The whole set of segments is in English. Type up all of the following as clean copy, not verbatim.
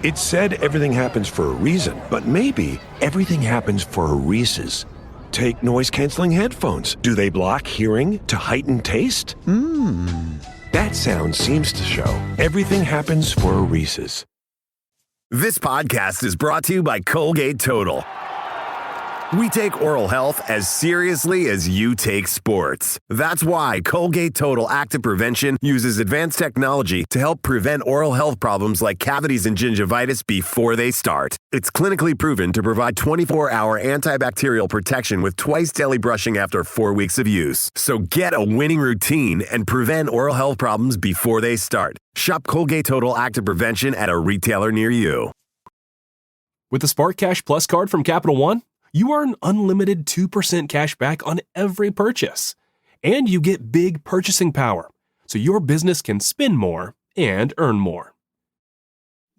It said everything happens for a reason, but maybe everything happens for a Reese's. Take noise-canceling headphones. Do they block hearing to heighten taste? That sound seems to show everything happens for a Reese's. This podcast is brought to you by Colgate Total. We take oral health as seriously as you take sports. That's why Colgate Total Active Prevention uses advanced technology to help prevent oral health problems like cavities and gingivitis before they start. It's clinically proven to provide 24-hour antibacterial protection with twice daily brushing after 4 weeks of use. So get a winning routine and prevent oral health problems before they start. Shop Colgate Total Active Prevention at a retailer near you. With the Spark Cash Plus card from Capital One, you earn unlimited 2% cash back on every purchase. And you get big purchasing power, so your business can spend more and earn more.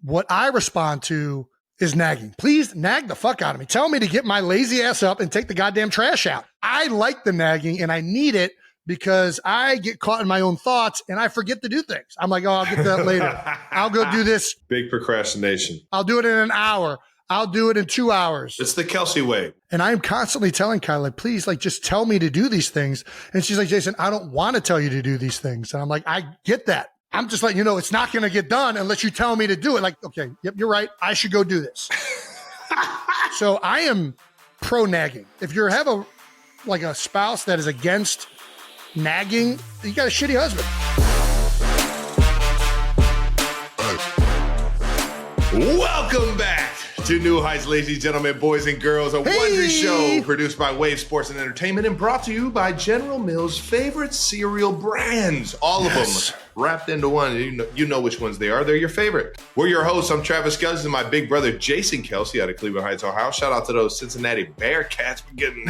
What I respond to is nagging. Please nag the fuck out of me. Tell me to get my lazy ass up and take the goddamn trash out. I like the nagging and I need it because I get caught in my own thoughts and I forget to do things. I'm like, oh, I'll get to that later. I'll go do this. Big procrastination. I'll do it in an hour. I'll do it in 2 hours. It's the Kelce way. And I'm constantly telling Kylie, please, like, just tell me to do these things. And she's like, Jason, I don't want to tell you to do these things. And I'm like, I get that. I'm just letting you know it's not going to get done unless you tell me to do it. Like, okay, yep, you're right. I should go do this. So I am pro-nagging. If you have a spouse that is against nagging, you got a shitty husband. Welcome back to New Heights, ladies and gentlemen, boys and girls, a Wondery show produced by Wave Sports and Entertainment and brought to you by General Mills' favorite cereal brands. All of them wrapped into one. You know which ones they are. They're your favorite. We're your hosts. I'm Travis Kelce and my big brother, Jason Kelce, out of Cleveland Heights, Ohio. Shout out to those Cincinnati Bearcats. We're getting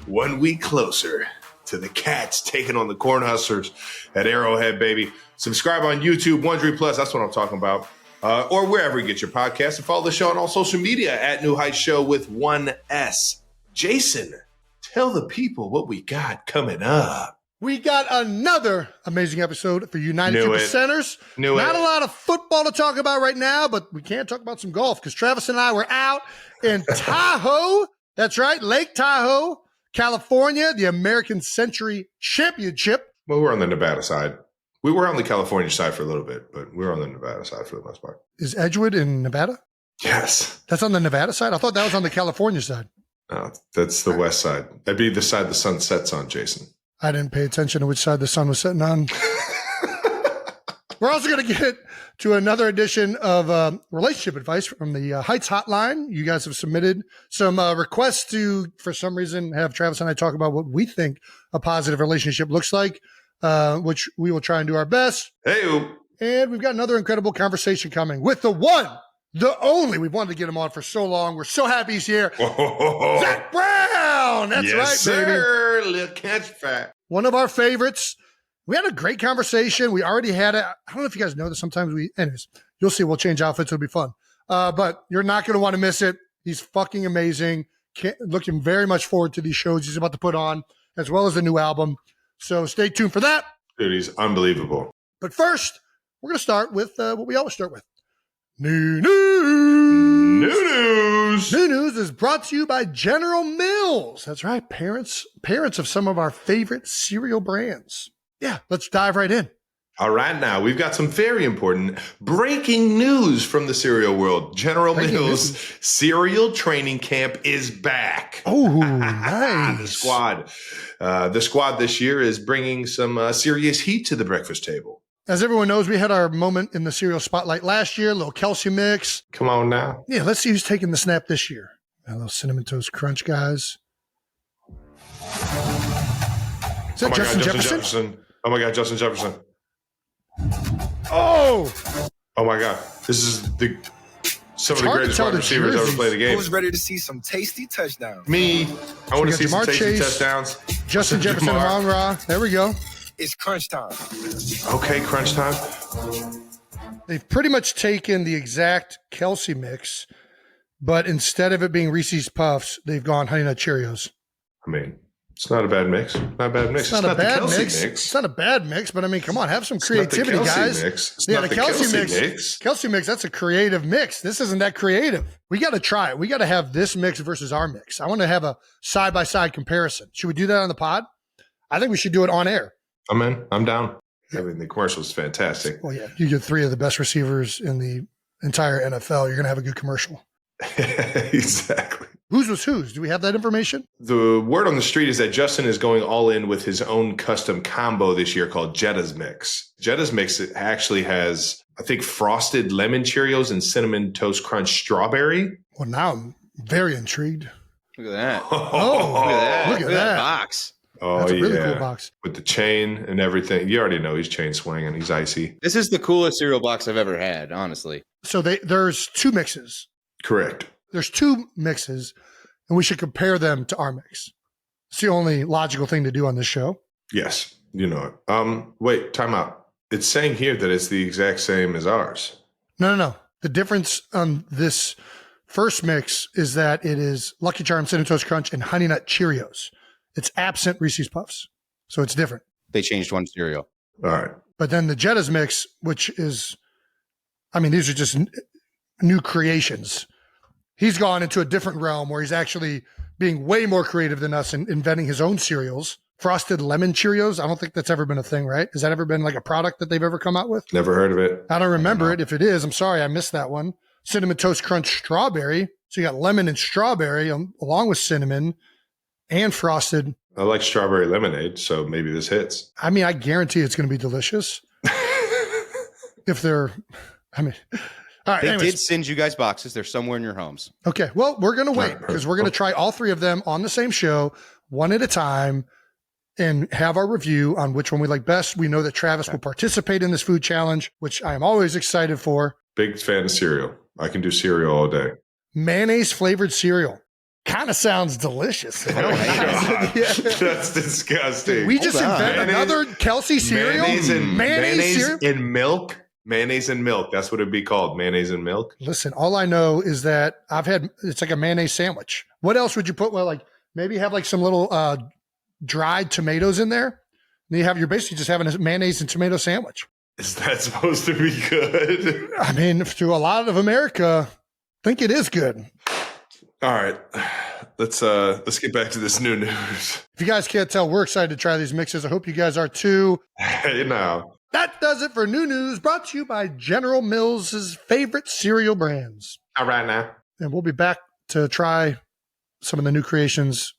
1 week closer to the Cats taking on the Cornhuskers at Arrowhead, baby. Subscribe on YouTube, Wondery Plus. That's what I'm talking about. Or wherever you get your podcast, and follow the show on all social media at New Heights Show with 1S. Jason, tell the people what we got coming up. We got another amazing episode for United 2%ers. Not a lot of football to talk about right now, but we can talk about some golf because Travis and I were out in Tahoe. That's right, Lake Tahoe, California, the American Century Championship. Well, we're on the Nevada side. We were on the California side for a little bit, but we're on the Nevada side for the most part. Is Edgewood in Nevada? Yes. That's on the Nevada side? I thought that was on the California side. No, that's the west side. That'd be the side the sun sets on, Jason. I didn't pay attention to which side the sun was setting on. We're also going to get to another edition of relationship advice from the Heights Hotline. You guys have submitted some requests to, for some reason, have Travis and I talk about what we think a positive relationship looks like. Which we will try and do our best. Hey, and we've got another incredible conversation coming with the one, the only. We've wanted to get him on for so long. We're so happy he's here. Zac Brown. That's right, sir. baby. Little catch fat. One of our favorites. We had a great conversation. We already had it. I don't know if you guys know this. Sometimes anyways, you'll see. We'll change outfits. It'll be fun. But you're not going to want to miss it. He's fucking amazing. Looking very much forward to these shows he's about to put on, as well as the new album. So stay tuned for that. Dude, he's unbelievable. But first, we're going to start with what we always start with. New news. New news. New news is brought to you by General Mills. That's right. Parents of some of our favorite cereal brands. Yeah, let's dive right in. All right, now we've got some very important breaking news from the cereal world. General Mills cereal training camp is back. Oh, nice. The squad this year is bringing some serious heat to the breakfast table. As everyone knows, we had our moment in the cereal spotlight last year, a little Kelce mix. Come on now. Yeah, let's see who's taking the snap this year. A little Cinnamon Toast Crunch, guys. Is that Justin Jefferson? Oh my God, Justin Jefferson. Oh my God. This is some of the greatest wide receivers ever played the game. Who's ready to see some tasty touchdowns? Me. I want to see some tasty touchdowns. Justin Jefferson, Amon-Ra. There we go. It's crunch time. Okay, crunch time. They've pretty much taken the exact Kelce mix, but instead of it being Reese's Puffs, they've gone Honey Nut Cheerios. I mean, It's not a bad mix. Not a bad mix. It's not a bad the Kelce mix. It's not a bad mix, but I mean, come on, have some creativity, it's not the Kelce guys. Mix. It's yeah, not the Kelce mix. mix. Kelce mix, that's a creative mix. This isn't that creative. We got to try it. We got to have this mix versus our mix. I want to have a side-by-side comparison. Should we do that on the pod? I think we should do it on air. I'm in. I'm down. I mean, the commercial is fantastic. Well, yeah, you get 3 of the best receivers in the entire NFL. You're going to have a good commercial. Exactly. Whose was whose? Do we have that information? The word on the street is that Justin is going all in with his own custom combo this year called Jetta's Mix. Jetta's Mix actually has, I think, frosted lemon Cheerios and cinnamon toast crunch strawberry. Well, now I'm very intrigued. Look at that. Oh, look at that box. Oh, that's a really yeah. cool box. With the chain and everything. You already know he's chain swinging. He's icy. This is the coolest cereal box I've ever had, honestly. So there's 2 mixes. Correct. There's 2 mixes, and we should compare them to our mix. It's the only logical thing to do on this show. Yes. You know it. Wait, time out. It's saying here that it's the exact same as ours. No. The difference on this first mix is that it is Lucky Charms, Cinnamon Toast Crunch, and Honey Nut Cheerios. It's absent Reese's Puffs. So it's different. They changed one cereal. All right. But then the Jetta's mix, which is, I mean, these are just new creations. He's gone into a different realm where he's actually being way more creative than us and inventing his own cereals. Frosted lemon Cheerios. I don't think that's ever been a thing, right? Has that ever been like a product that they've ever come out with? Never heard of it. I don't remember it. If it is, I'm sorry, I missed that one. Cinnamon Toast Crunch Strawberry. So you got lemon and strawberry along with cinnamon and frosted. I like strawberry lemonade, so maybe this hits. I mean, I guarantee it's going to be delicious. If they're, I mean, all right. They anyways. did send you guys boxes. They're somewhere in your homes. Okay. Well, we're going to wait because we're going to try all 3 of them on the same show, one at a time, and have our review on which one we like best. We know that Travis will participate in this food challenge, which I am always excited for. Big fan of cereal. I can do cereal all day. Mayonnaise flavored cereal. Kind of sounds delicious. God, that's disgusting. We just invent another Kelce cereal? Mayonnaise cereal? in milk? Mayonnaise and milk. That's what it'd be called. Mayonnaise and milk. Listen, all I know is that it's like a mayonnaise sandwich. What else would you put? Well, like maybe have like some little dried tomatoes in there. And then you're basically just having a mayonnaise and tomato sandwich. Is that supposed to be good? I mean, to a lot of America, I think it is good. All right. Let's get back to this new news. If you guys can't tell, we're excited to try these mixes. I hope you guys are too. Hey, now. That does it for new news, brought to you by General Mills' favorite cereal brands. All right now. And we'll be back to try some of the new creations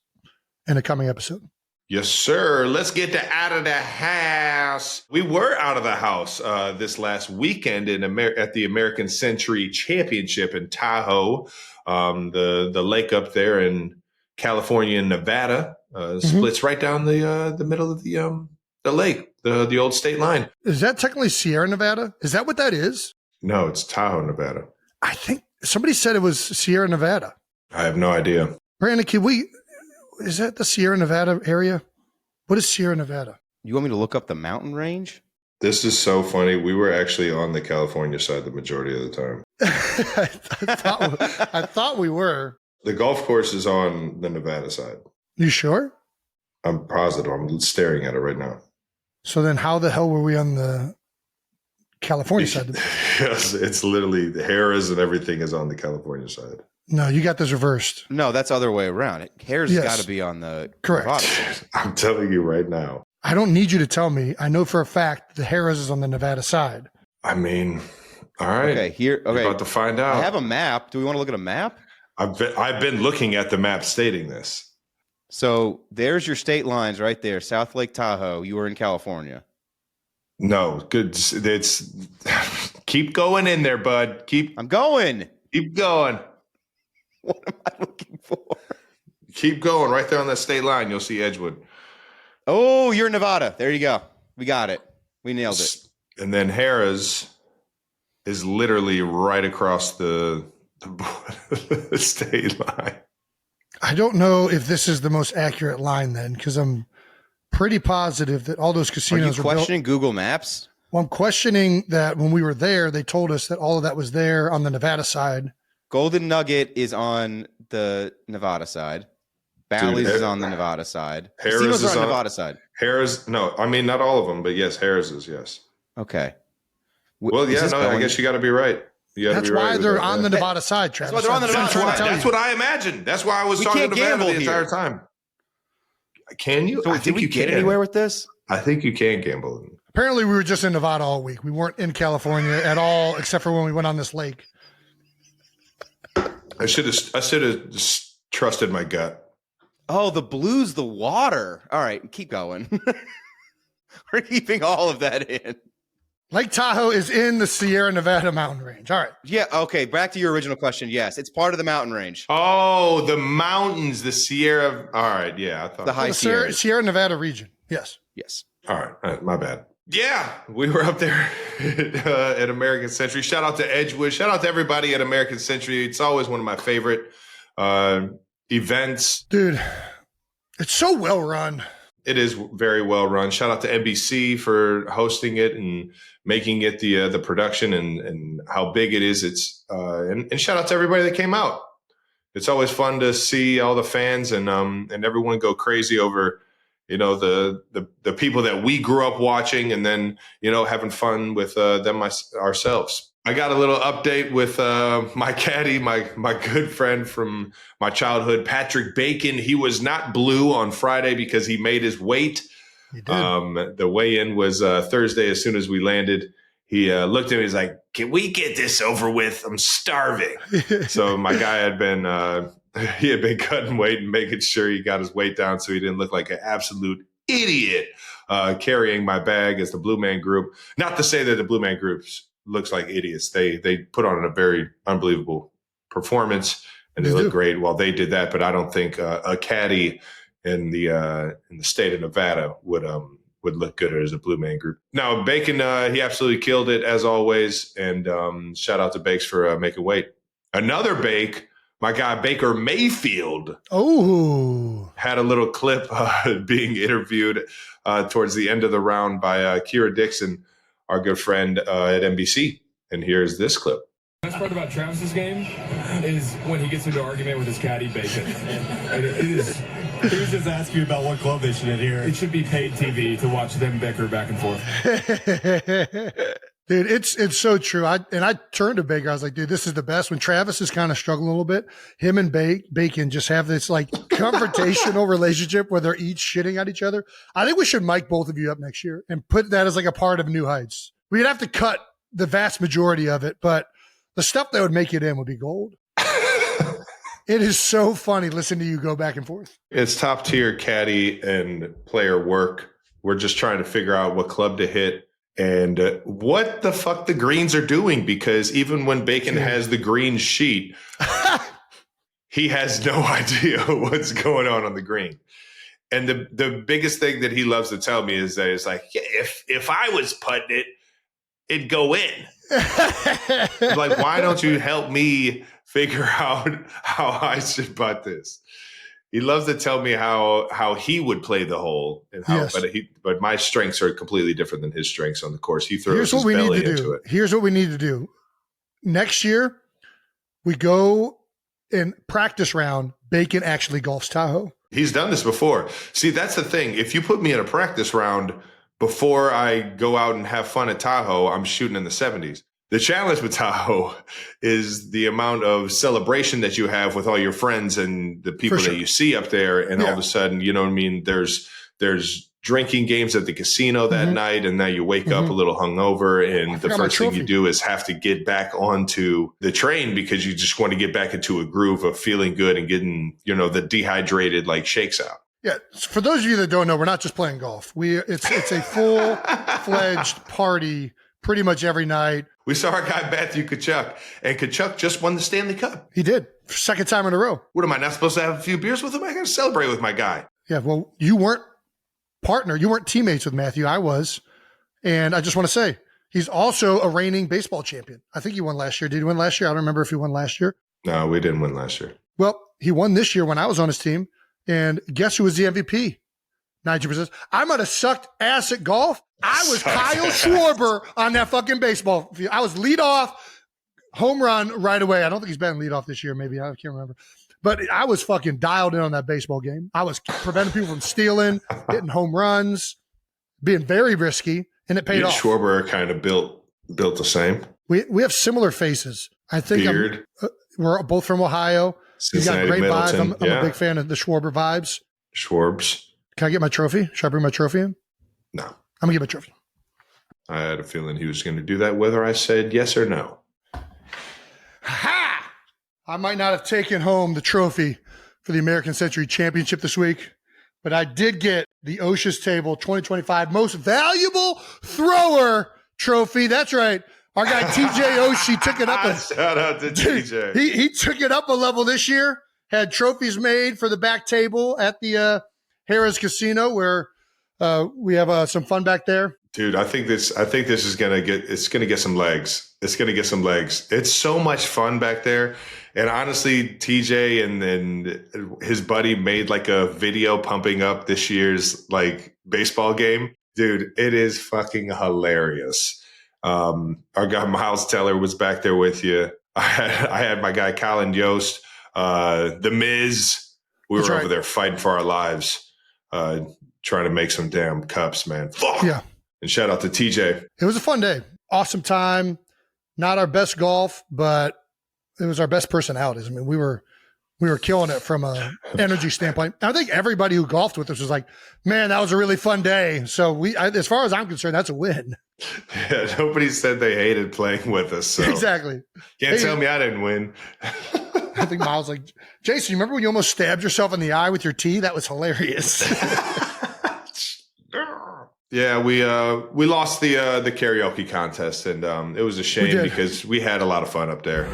in a coming episode. Yes, sir. Let's get to out of the house. We were out of the house this last weekend at the American Century Championship in Tahoe, the lake up there in California and Nevada. Splits right down the middle of the lake, the old state line. Is that technically Sierra Nevada? Is that what that is? No, it's Tahoe, Nevada. I think somebody said it was Sierra Nevada. I have no idea. Brandon, is that the Sierra Nevada area? What is Sierra Nevada? You want me to look up the mountain range? This is so funny. We were actually on the California side the majority of the time. I thought we were. The golf course is on the Nevada side. You sure? I'm positive. I'm staring at it right now. So then how the hell were we on the California side? Yes, it's literally the Harrah's and everything is on the California side. No, you got this reversed. No, that's the other way around. Hair's got to be on the correct. Nevada side. I'm telling you right now. I don't need you to tell me. I know for a fact the Harrah's is on the Nevada side. I mean, all right. Okay, here. Okay, we're about to find out. I have a map. Do we want to look at a map? I've been looking at the map stating this. So there's your state lines right there. South Lake Tahoe. You were in California. No, good. It's keep going in there, bud. I'm going. Keep going. What am I looking for? Keep going right there on that state line. You'll see Edgewood. Oh, you're in Nevada. There you go. We got it. We nailed it. And then Harrah's is literally right across the state line. I don't know if this is the most accurate line then, because I'm pretty positive that all those casinos Are you questioning Google Maps? Well, I'm questioning that when we were there, they told us that all of that was there on the Nevada side. Golden Nugget is on the Nevada side. Bally's is on the Nevada side. Harris Casinos is are on on Nevada side. Harris. No, I mean not all of them, but yes, Harris is yes. Okay. Well, yeah, no, I guess you got to be right. That's why they're on the Nevada side, Travis. That's why they're on the Nevada side. That's what I imagined. That's why I was talking to Nevada the entire time. Can you? So I think we you get can. anywhere with this? I think you can gamble. Apparently, we were just in Nevada all week. We weren't in California at all, except for when we went on this lake. I should have just trusted my gut. Oh, the Blues, the water. All right, keep going. We're keeping all of that in. Lake Tahoe is in the Sierra Nevada mountain range. All right. Yeah, okay, back to your original question. Yes, it's part of the mountain range. Oh, the mountains, the Sierra. All right, yeah. I thought the high Sierra Nevada region. Yes. Yes. All right, my bad. Yeah, we were up there at American Century. Shout out to Edgewood. Shout out to everybody at American Century. It's always one of my favorite events. Dude, it's so well run. It is very well run. Shout out to NBC for hosting it and making it the production and how big it is. It's and shout out to everybody that came out. It's always fun to see all the fans and everyone go crazy over, the people that we grew up watching and then, having fun with them ourselves. I got a little update with my caddy, my good friend from my childhood, Patrick Bacon. He was not blue on Friday because he made his weight. He did. The weigh-in was Thursday. As soon as we landed, he looked at me. He's like, "Can we get this over with? I'm starving." So my guy had been cutting weight and making sure he got his weight down so he didn't look like an absolute idiot carrying my bag as the Blue Man Group. Not to say that the Blue Man Groups looks like idiots. They put on a very unbelievable performance and they look great while they did that. But I don't think a caddy in the state of Nevada would look good as a Blue Man Group. Now Bacon, he absolutely killed it as always. And shout out to Bakes for making weight. Another Bake, my guy Baker Mayfield. Oh, had a little clip being interviewed towards the end of the round by Kira Dixon, our good friend at NBC. And here's this clip. The best part about Travis's game is when he gets into an argument with his caddy Bacon. And he was just asking you about what club they should adhere. It should be paid TV to watch them bicker back and forth. Dude, it's so true. I turned to Baker. I was like, dude, this is the best. When Travis is kind of struggling a little bit, him and Bacon just have this like confrontational relationship where they're each shitting at each other. I think we should mic both of you up next year and put that as like a part of New Heights. We'd have to cut the vast majority of it, but the stuff that would make it in would be gold. It is so funny listening to you go back and forth. It's top tier caddy and player work. We're just trying to figure out what club to hit and what the fuck the greens are doing, because even when Bacon has the green sheet, he has no idea what's going on the green. And the biggest thing that he loves to tell me is that it's like, yeah, if I was putting it, it'd go in. Like, why don't you help me figure out how I should putt this? He loves to tell me how he would play the hole, and how, but my strengths are completely different than his strengths on the course. He throws his belly into it. Here's what we need to do. Next year, we go in practice round. Bacon actually golfs Tahoe. He's done this before. See, that's the thing. If you put me in a practice round before I go out and have fun at Tahoe, I'm shooting in the 70s. The challenge with Tahoe is the amount of celebration that you have with all your friends and the people that you see up there. And all of a sudden, you know what I mean? There's drinking games at the casino that night. And now you wake up a little hungover. And the first thing you do is have to get back onto the train because you just want to get back into a groove of feeling good and getting, the dehydrated like shakes out. Yeah. For those of you that don't know, we're not just playing golf. It's a full-fledged party pretty much every night. We saw our guy Matthew Tkachuk, and Tkachuk just won the Stanley Cup. He did. Second time in a row. What, am I not supposed to have a few beers with him? I got to celebrate with my guy. Yeah, well, you weren't teammates with Matthew. I was. And I just want to say, he's also a reigning baseball champion. I think he won last year. Did he win last year? I don't remember if he won last year. No, we didn't win last year. Well, he won this year when I was on his team. And guess who was the MVP? 90%. I might have sucked ass at golf. I was Kyle Schwarber on that fucking baseball field. I was lead off, home run right away. I don't think he's batting lead off this year. Maybe I can't remember. But I was fucking dialed in on that baseball game. I was preventing people from stealing, hitting home runs, being very risky, and it paid You and off. Schwarber are kind of built the same. We have similar faces. I think Beard. we're both from Ohio. You got Cincinnati, great Middleton. vibes. I'm a big fan of the Schwarber vibes. Schwarbs. Can I get my trophy? Should I bring my trophy in? No. I'm going to get my trophy. I had a feeling he was going to do that, whether I said yes or no. Ha! I might not have taken home the trophy for the American Century Championship this week, but I did get the OSHA's Table 2025 Most Valuable Thrower trophy. That's right. Our guy TJ Oshie took it up. Shout out to TJ. He took it up a level this year. Had trophies made for the back table at the Harrah's Casino, where we have some fun back there. Dude, I think this is gonna get some legs. It's gonna get some legs. It's so much fun back there. And honestly, TJ and his buddy made like a video pumping up this year's like baseball game. Dude, it is fucking hilarious. Our guy Miles Teller was back there with you. I had my guy Colin Yost, the Miz. We were over there fighting for our lives, trying to make some damn cups, man. Fuck. Yeah. And shout out to TJ. It was a fun day. Awesome time. Not our best golf, but it was our best personalities. I mean, we were killing it from a energy standpoint. I think everybody who golfed with us was like, man, that was a really fun day. So as far as I'm concerned, that's a win. Yeah, nobody said they hated playing with us. So Exactly. Can't tell me I didn't win. I think Miles like, Jason, you remember when you almost stabbed yourself in the eye with your tee? That was hilarious. Yeah, we lost the karaoke contest, and it was a shame because we had a lot of fun up there.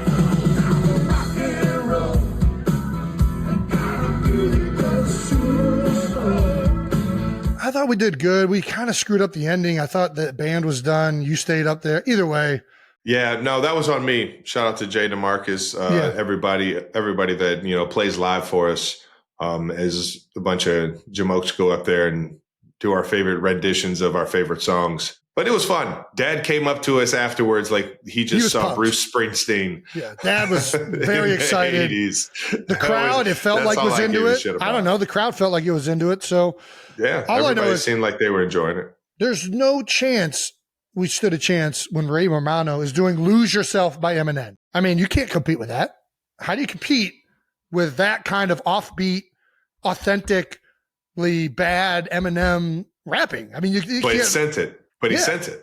I thought we did good. We kind of screwed up the ending. I thought the band was done. You stayed up there. Either way. Yeah, no, that was on me. Shout out to Jay DeMarcus, everybody that plays live for us. As a bunch of jamokes go up there and do our favorite renditions of our favorite songs. But it was fun. Dad came up to us afterwards like he just saw pumped. Bruce Springsteen. Yeah, Dad was very excited. 80s. The crowd, it felt like was into it. I don't know. The crowd felt like it was into it. So yeah, everybody seemed like they were enjoying it. There's no chance we stood a chance when Ray Romano is doing Lose Yourself by Eminem. I mean, you can't compete with that. How do you compete with that kind of offbeat, authentically bad Eminem rapping? I mean, you but can't. He sent it. But he sent it.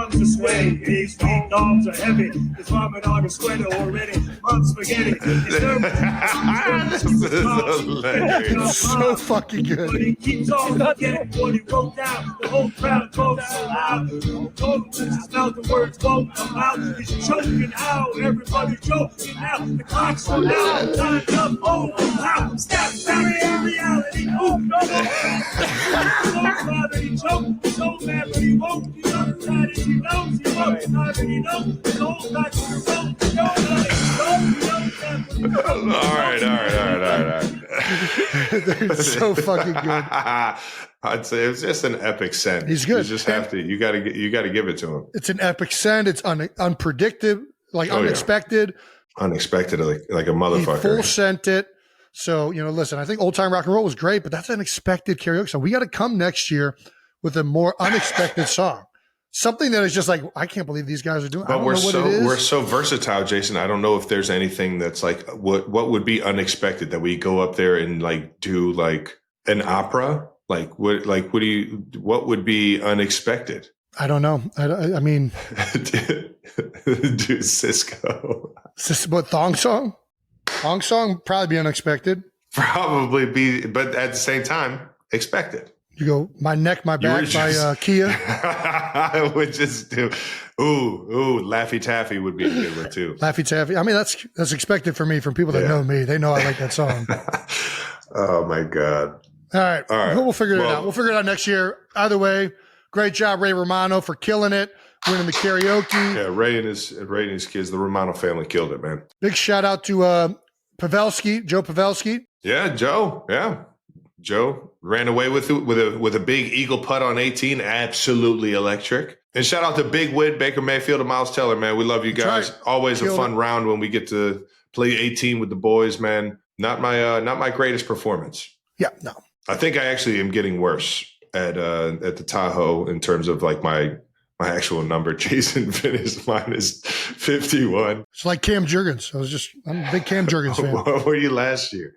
Arms are sweaty, these feet dogs are heavy. It's vomit on a sweater already. I'm spaghetti. This is hilarious. So fucking good. But he keeps on getting what he wrote down. The whole crowd goes so loud. Told him to his mouth, the words won't come out. He's choking out. Everybody choking out. The clock's on out. Time's up. Oh, wow. Step back in reality. Oh, no. So proud that he choked. So mad, but he won't. He's on the side. He knows he won't. He knows. It's all back to the road. All right. They're so fucking good. I'd say it's just an epic send. He's good. You just have to. You got to give it to him. It's an epic send. It's unpredictable, unexpected. Yeah. Unexpected, like a motherfucker. He full sent it. So listen. I think Old Time Rock and Roll was great, but that's an unexpected karaoke song. We got to come next year with a more unexpected song. Something that is just like, I can't believe these guys are doing. But we're so versatile, Jason. I don't know if there's anything that's like what would be unexpected that we go up there and like do like an opera. What would be unexpected? I don't know. I mean, do Cisco. What thong song? Thong song probably be unexpected. Probably be, but at the same time, expected. You go, My Neck, My Back by Kia. I would just do, Laffy Taffy would be a good one too. Laffy Taffy. I mean, that's expected for me from people that know me. They know I like that song. Oh my God. All right. We'll figure it out. We'll figure it out next year. Either way, great job, Ray Romano, for killing it, winning the karaoke. Yeah, Ray and his kids, the Romano family killed it, man. Big shout out to Joe Pavelski. Yeah, Joe. Yeah. Joe ran away with a big eagle putt on 18. Absolutely electric. And shout out to Big Wid, Baker Mayfield, and Miles Teller, man. We love you guys. Right. Always a fun round when we get to play 18 with the boys, man. Not my greatest performance. Yeah, no. I think I actually am getting worse at the Tahoe in terms of like my actual number. Jason finished minus 51. It's like Cam Jurgens. I'm a big Cam Jurgens fan. What were you last year?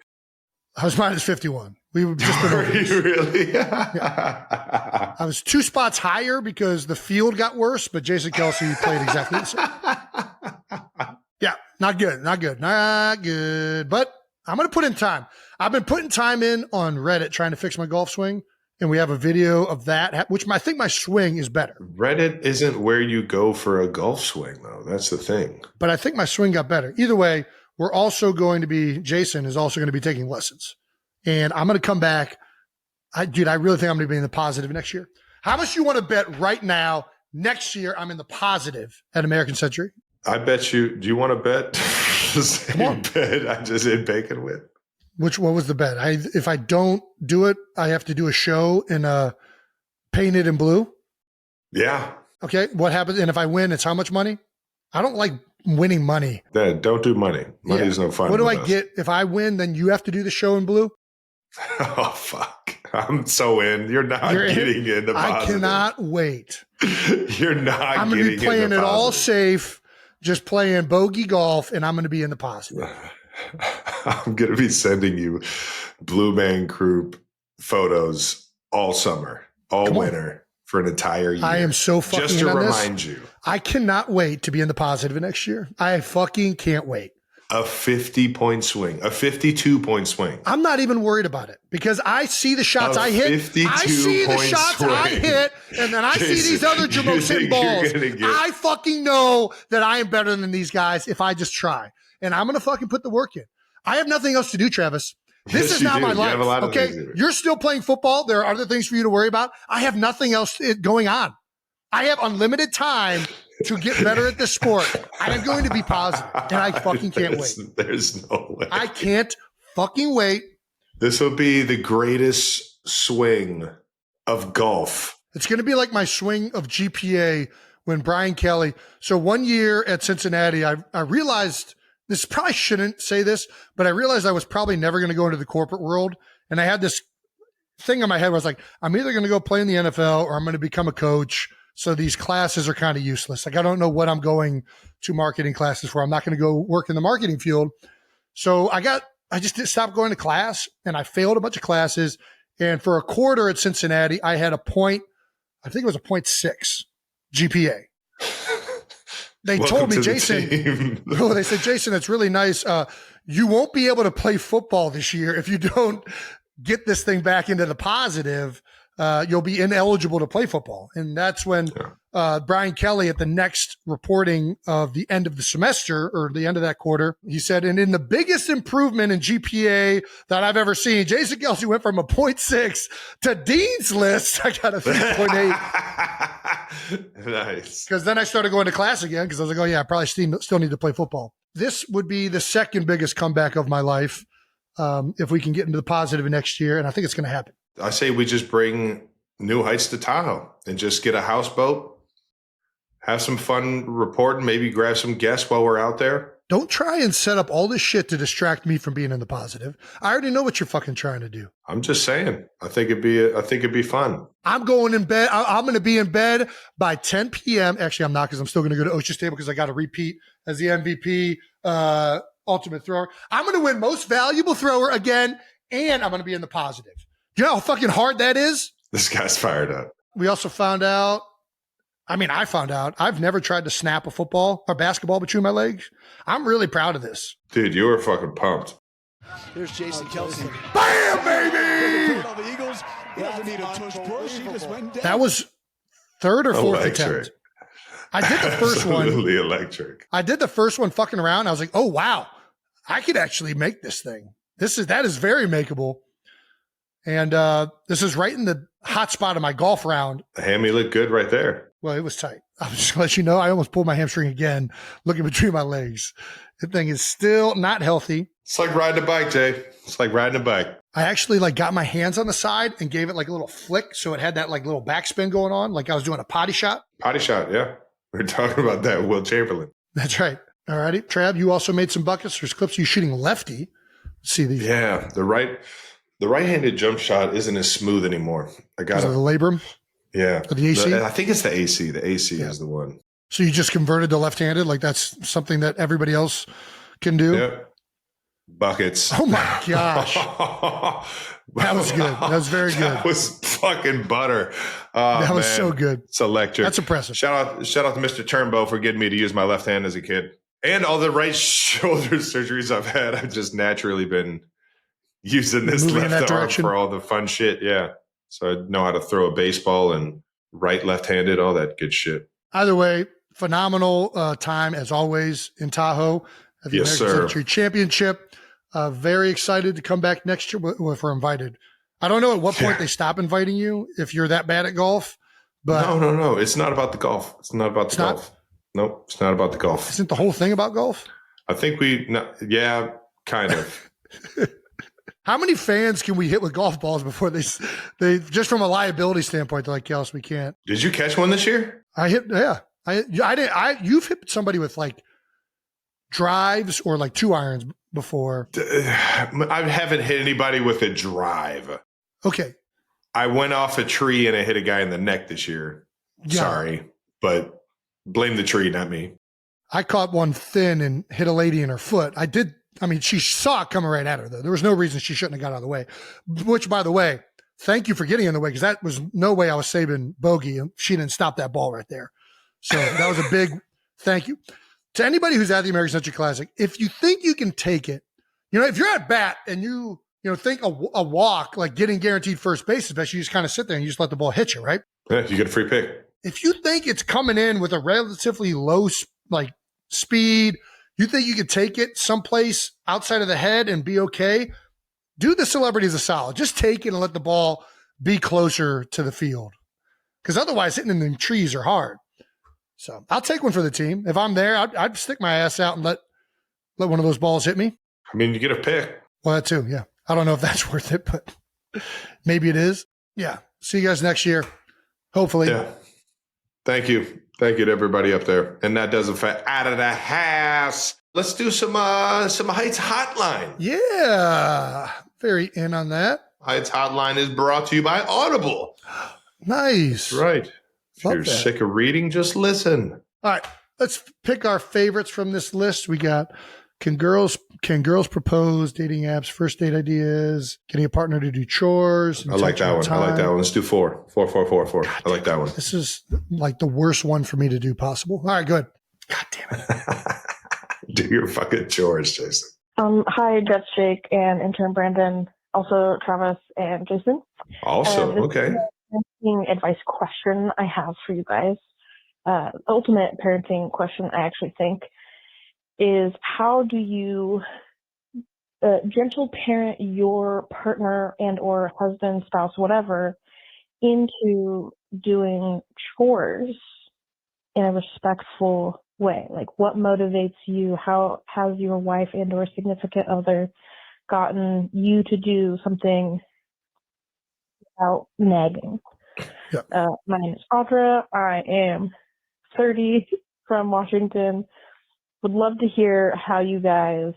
I was minus 51. We were just Were you really? Yeah. I was 2 spots higher because the field got worse, but Jason Kelce played exactly the same. Yeah, not good. But I'm going to put in time. I've been putting time in on Reddit trying to fix my golf swing, and we have a video of that, which I think my swing is better. Reddit isn't where you go for a golf swing, though. That's the thing. But I think my swing got better. Either way, we're also going to be, Jason is also going to be taking lessons. And I'm going to come back. I really think I'm going to be in the positive next year. How much do you want to bet right now? Next year, I'm in the positive at American Century. I bet you. Do you want to bet? The same bet I just hit bacon with. What was the bet? If I don't do it, I have to do a show in painted in blue. Yeah. Okay. What happens? And if I win, it's how much money? I don't like winning money. Don't do money. Money's no fun. What do I get if I win? Then you have to do the show in blue. Oh fuck! I'm so in. You're getting in the positive. I cannot wait. You're not. I'm going to be playing it all safe, just playing bogey golf, and I'm going to be in the positive. I'm going to be sending you Blue Man Group photos all summer, all winter for an entire year. I am so fucking just to in on remind this. you. I cannot wait to be in the positive next year. I fucking can't wait. A 50-point swing, a 52-point swing. I'm not even worried about it because I see the shots I hit. I see the shots I hit, and then I see these other Jamos hit balls. I fucking know that I am better than these guys if I just try. And I'm going to fucking put the work in. I have nothing else to do, Travis. This is not my life. Okay, you're still playing football. There are other things for you to worry about. I have nothing else going on. I have unlimited time to get better at this sport. I am going to be positive, and I fucking can't wait. There's no way. I can't fucking wait. This will be the greatest swing of golf. It's going to be like my swing of GPA when Brian Kelly. So one year at Cincinnati, I realized this probably shouldn't say this, but I realized I was probably never going to go into the corporate world. And I had this thing in my head where I was like, I'm either going to go play in the NFL or I'm going to become a coach. So these classes are kind of useless. Like I don't know what I'm going to marketing classes for. I'm not going to go work in the marketing field. So I just stopped going to class and I failed a bunch of classes. And for a quarter at Cincinnati, I had I think it was a 0.6 GPA. They told me, Jason, they said, Jason, it's really nice. You won't be able to play football this year if you don't get this thing back into the positive. You'll be ineligible to play football. And that's when Brian Kelly at the next reporting of the end of the semester or the end of that quarter, he said, and in the biggest improvement in GPA that I've ever seen, Jason Kelce went from a 0.6 to Dean's List. I got a 3.8. Nice. Because then I started going to class again because I was like, oh yeah, I probably still need to play football. This would be the second biggest comeback of my life if we can get into the positive next year. And I think it's going to happen. I say we just bring New Heights to Tahoe and just get a houseboat, have some fun reporting, maybe grab some guests while we're out there. Don't try and set up all this shit to distract me from being in the positive. I already know what you're fucking trying to do. I'm just saying. I think it'd be fun. I'm going in bed. I'm going to be in bed by 10 p.m. Actually, I'm not because I'm still going to go to Ocean's Table because I got to repeat as the MVP ultimate thrower. I'm going to win most valuable thrower again, and I'm going to be in the positive. You know how fucking hard that is? This guy's fired up. We also found out, I found out I've never tried to snap a football or basketball between my legs. I'm really proud of this. Dude, you were fucking pumped. Here's Jason Kelce. Bam, baby! The Eagles doesn't need a tush push. He just went down. That was third or fourth Electric. attempt. I did the first one. Absolutely electric. I did the first one fucking around. I was like, oh, wow. I could actually make this thing. That is very makeable. And this is right in the hot spot of my golf round. The hammy looked good right there. Well, it was tight. I'm just going to let you know, I almost pulled my hamstring again, looking between my legs. The thing is still not healthy. It's like riding a bike, Jay. It's like riding a bike. I actually got my hands on the side and gave it like a little flick. So it had that little backspin going on. Like I was doing a potty shot. Potty shot, yeah. We were talking about that with Will Chamberlain. That's right. All righty. Trav, you also made some buckets. There's clips of you shooting lefty. see these. Yeah, the right-handed jump shot isn't as smooth anymore. I got the labrum. Yeah, or the AC. I think it's the AC. The AC is the one. So you just converted to left-handed, like that's something that everybody else can do. Yep. Buckets. Oh my gosh. That was good. That was very good. That was fucking butter. That was so good. It's electric. That's impressive. Shout out to Mr. Turnbow for getting me to use my left hand as a kid. And all the right shoulder surgeries I've had. I've just naturally been using this left arm for all the fun shit. Yeah. So I know how to throw a baseball and left-handed, all that good shit. Either way, phenomenal time as always in Tahoe at the American Century Championship. Very excited to come back next year if we're invited. I don't know at what point they stop inviting you if you're that bad at golf. But No. It's not about the golf. It's not about the golf. Nope, it's not about the golf. Isn't the whole thing about golf? I think kind of. How many fans can we hit with golf balls before they just from a liability standpoint, they're like, Kelce, we can't. Did you catch one this year? I hit, yeah. I didn't. You've hit somebody with like drives or like 2 irons before. I haven't hit anybody with a drive. Okay. I went off a tree and I hit a guy in the neck this year. Yeah. Sorry, but blame the tree, not me. I caught one thin and hit a lady in her foot. She saw it coming right at her, though. There was no reason she shouldn't have got out of the way, which, by the way, thank you for getting in the way, because that was no way I was saving bogey, and she didn't stop that ball right there. So that was a big thank you. To anybody who's at the American Century Classic, if you think you can take it, if you're at bat and you think a walk, like getting guaranteed first base, especially you just kind of sit there and you just let the ball hit you, right? Yeah, you get a free pick. If you think it's coming in with a relatively low speed, you think you could take it someplace outside of the head and be okay, do the Celebrities a solid. Just take it and let the ball be closer to the field. Because otherwise hitting in the trees are hard. So I'll take one for the team. If I'm there, I'd stick my ass out and let one of those balls hit me. I mean, you get a pick. Well, that too, yeah. I don't know if that's worth it, but maybe it is. Yeah. See you guys next year. Hopefully. Yeah. Thank you. Thank you to everybody up there. And that does it for Out of the House. Let's do some Heights Hotline. Yeah. Very in on that. Heights Hotline is brought to you by Audible. Nice. That's right. If you're sick of reading, just listen. All right. Let's pick our favorites from this list. We got Can girls propose, dating apps, first date ideas, getting a partner to do chores. I like that one. I like that one. Let's do 4. 4. God, I like that one. This is like the worst one for me to do possible. All right, good. God damn it. Do your fucking chores, Jason. Hi, Jets, Jake, and intern Brandon. Also, Travis and Jason. Awesome. Okay. Parenting advice question I have for you guys. Ultimate parenting question, I actually think, is how do you gentle parent your partner and or husband, spouse, whatever, into doing chores in a respectful way? Like, what motivates you? How has your wife and or significant other gotten you to do something without nagging? Yeah. My name is Audra. I am 30 from Washington. Would love to hear how you guys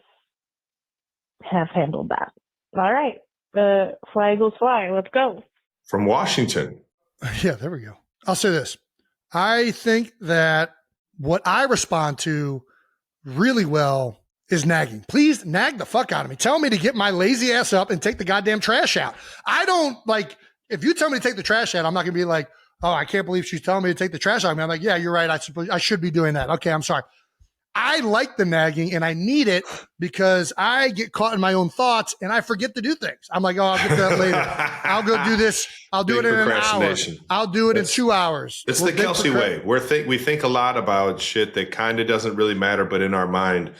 have handled that. All right. Fly Eagles fly. Let's go. From Washington. Yeah, there we go. I'll say this. I think that what I respond to really well is nagging. Please nag the fuck out of me. Tell me to get my lazy ass up and take the goddamn trash out. I don't if you tell me to take the trash out, I'm not going to be like, oh, I can't believe she's telling me to take the trash out. I'm like, yeah, you're right. I suppose I should be doing that. Okay, I'm sorry. I like the nagging and I need it because I get caught in my own thoughts and I forget to do things. I'm like, oh, I'll get to that later. I'll go do this. I'll do it in an hour. I'll do it in 2 hours. It's the Kelce way. We think a lot about shit that kind of doesn't really matter, but in our mind,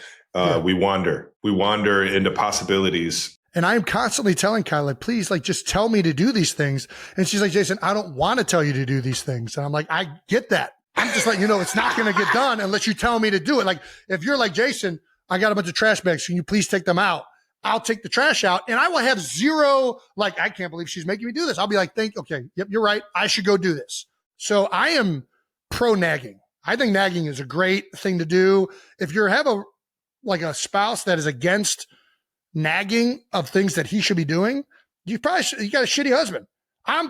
we wander. We wander into possibilities. And I'm constantly telling Kylie, please, just tell me to do these things. And she's like, Jason, I don't want to tell you to do these things. And I'm like, I get that. I'm just letting you know it's not going to get done unless you tell me to do it. Like, if you're like, Jason, I got a bunch of trash bags. Can you please take them out? I'll take the trash out and I will have zero, I can't believe she's making me do this. I'll be like, okay, yep, you're right. I should go do this. So I am pro-nagging. I think nagging is a great thing to do. If you have a spouse that is against nagging of things that he should be doing, you got a shitty husband. I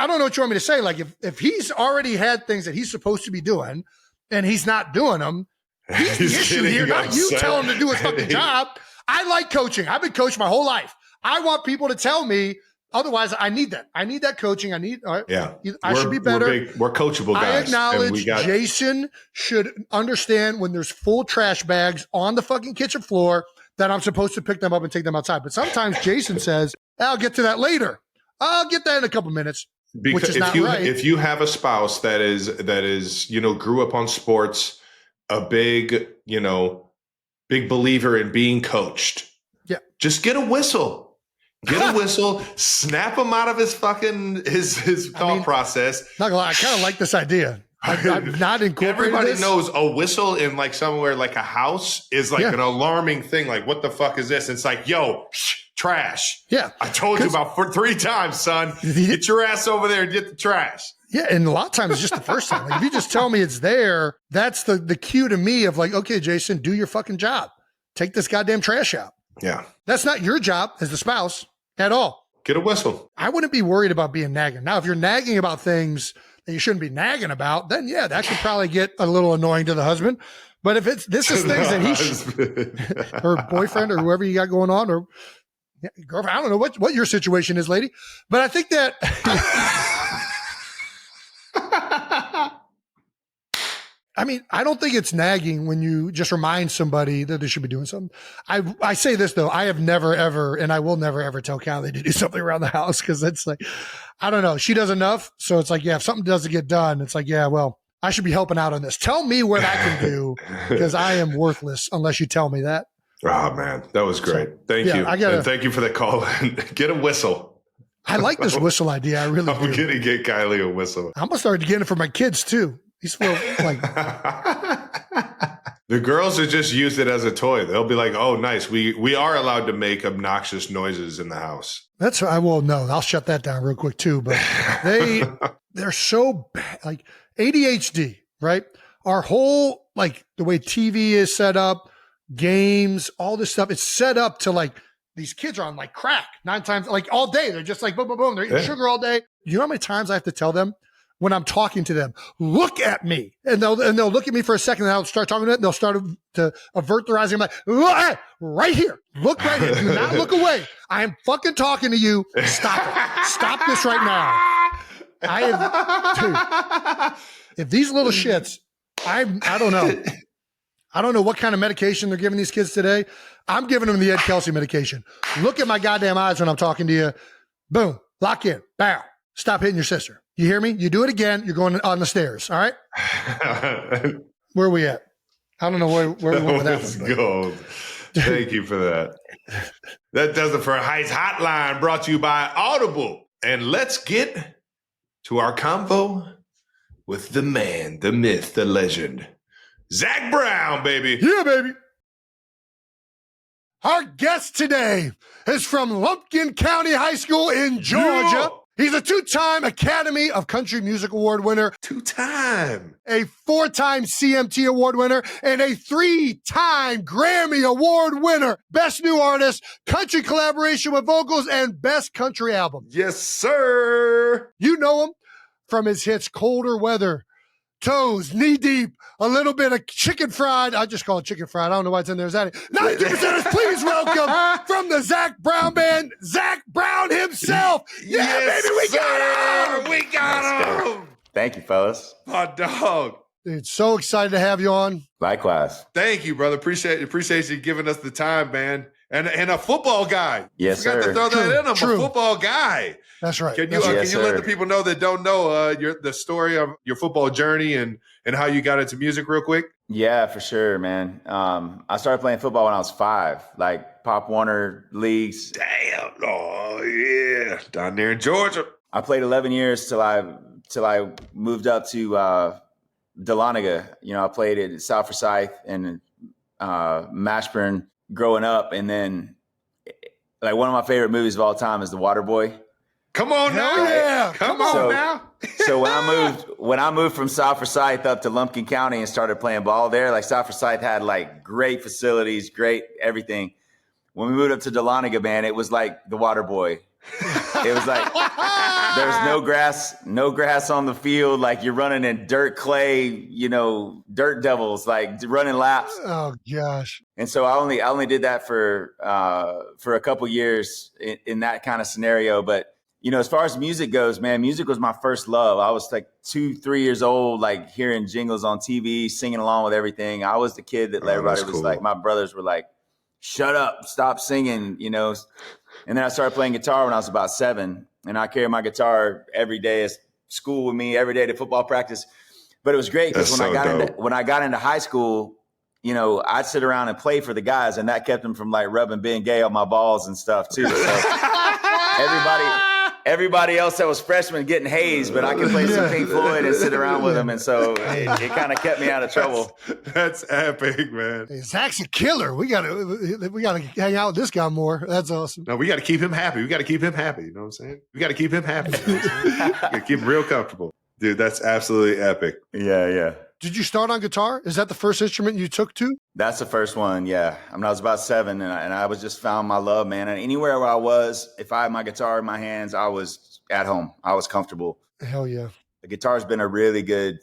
don't know what you want me to say. Like if he's already had things that he's supposed to be doing and he's not doing them, he's the issue here, not you tell him to do his fucking job. I like coaching. I've been coached my whole life. I want people to tell me. Otherwise, I need that. I need that coaching. I should be better. We're coachable guys. I acknowledge Jason should understand when there's full trash bags on the fucking kitchen floor that I'm supposed to pick them up and take them outside. But sometimes Jason says, I'll get to that later. I'll get that in a couple minutes. Because which is not right. If you have a spouse that is, grew up on sports, a big believer in being coached. Yeah. Just get a whistle. Get a whistle, snap him out of his fucking his thought process. Not gonna lie, I kind of like this idea. I've not incorporated Everybody this. knows a whistle in like somewhere like a house is like an alarming thing. Like, what the fuck is this? It's like, yo, trash. Yeah. I told you about 3 times, son. Get your ass over there and get the trash. Yeah, and a lot of times it's just the first time. Like, if you just tell me it's there, that's the cue to me of like, okay, Jason, do your fucking job. Take this goddamn trash out. Yeah. That's not your job as the spouse at all. Get a whistle. I wouldn't be worried about being nagging. Now, if you're nagging about things that you shouldn't be nagging about, then yeah, that could probably get a little annoying to the husband. But if this is things that he should, or boyfriend or whoever you got going on, or girlfriend, I don't know what your situation is, lady. But I think that I mean, I don't think it's nagging when you just remind somebody that they should be doing something. I say this though, I have never ever, and I will never ever tell Kylie to do something around the house because it's like, I don't know, she does enough. So it's like, yeah, if something doesn't get done, it's like, yeah, well, I should be helping out on this. Tell me what I can do because I am worthless unless you tell me that. Oh man, that was great. Thank you. And thank you for the call. Get a whistle. I like this whistle idea. I really do. I'm going to get Kylie a whistle. I'm going to start getting it for my kids too. He's full like the girls will just use it as a toy. They'll be like, "Oh, nice. We are allowed to make obnoxious noises in the house." That's I will no. I'll shut that down real quick too. But they're so bad, like ADHD, right? Our whole like the way TV is set up, games, all this stuff. It's set up to like these kids are on like crack 9 times, like all day. They're just like boom, boom, boom. They're eating sugar all day. You know how many times I have to tell them? When I'm talking to them, look at me, and they'll look at me for a second, and I'll start talking to them. They'll start to avert their eyes. And I'm like, right here, look right here. Do not look away. I am fucking talking to you. Stop it. Stop this right now. Dude, if these little shits, I don't know. I don't know what kind of medication they're giving these kids today. I'm giving them the Ed Kelce medication. Look at my goddamn eyes when I'm talking to you. Boom, lock in, bow. Stop hitting your sister. You hear me? You do it again, you're going on the stairs. All right? Where are we at? I don't know where we went with that one. Gold. Thank you for that. That does it for Heights Hotline, brought to you by Audible. And let's get to our convo with the man, the myth, the legend, Zac Brown, baby. Yeah, baby. Our guest today is from Lumpkin County High School in Georgia. Yeah. He's a 2-time Academy of Country Music Award winner. 2-time. A 4-time CMT Award winner. And a 3-time Grammy Award winner. Best New Artist, Country Collaboration with Vocals, and Best Country Album. Yes, sir. You know him from his hits Colder Weather, Toes, Knee Deep, a little bit of Chicken Fried. I just call it Chicken Fried. I don't know why it's in there. Is that it? 90%ers, please welcome from the Zac Brown Band, Zac Brown himself. Yeah, yes, baby, we got him. We got him. Thank you, fellas. My dog. Dude, so excited to have you on. Likewise. Than't you, brother. Appreciate you giving us the time, man. And a football guy. Yes, sir. Forgot to throw that in. I'm a football guy. That's right. Can you let the people know that don't know the story of your football journey and how you got into music real quick? Yeah, for sure, man. I started playing football when I was 5, like Pop Warner leagues. Damn. Oh, yeah. Down there in Georgia. I played 11 years till I moved up to Dahlonega. You know, I played at South Forsyth and Mashburn growing up, and then like one of my favorite movies of all time is The Waterboy. Come on now, yeah. Come on now. So when I moved from South Forsyth up to Lumpkin County and started playing ball there, like South Forsyth had like great facilities, great everything, when we moved up to Dahlonega, man, it was like the water boy. It was like there's no grass on the field. Like you're running in dirt, clay, dirt devils, like running laps. Oh gosh. And so I only did that for a couple years in that kind of scenario. But, as far as music goes, man, music was my first love. I was like 2-3 years old, like hearing jingles on TV, singing along with everything. I was the kid that everybody was like, my brothers were like, shut up, stop singing, And then I started playing guitar when I was about 7, and I carried my guitar every day at school with me, every day to football practice. But it was great because when I got into high school, I'd sit around and play for the guys, and that kept them from like rubbing being gay on my balls and stuff too. So everybody else that was freshmen getting hazed, but I could play some Pink Floyd and sit around with them, and so it kind of kept me out of trouble. That's epic, man. Hey, Zach's a killer. We gotta hang out with this guy more. That's awesome. No, we got to keep him happy. You know what I'm saying? We got to keep him happy. You got to keep him real comfortable. Dude, that's absolutely epic. Yeah. Did you start on guitar? Is that the first instrument you took to? That's the first one, yeah. I was about 7, and I was just found my love, man. And anywhere where I was, if I had my guitar in my hands, I was at home. I was comfortable. Hell yeah. The guitar's been a really good,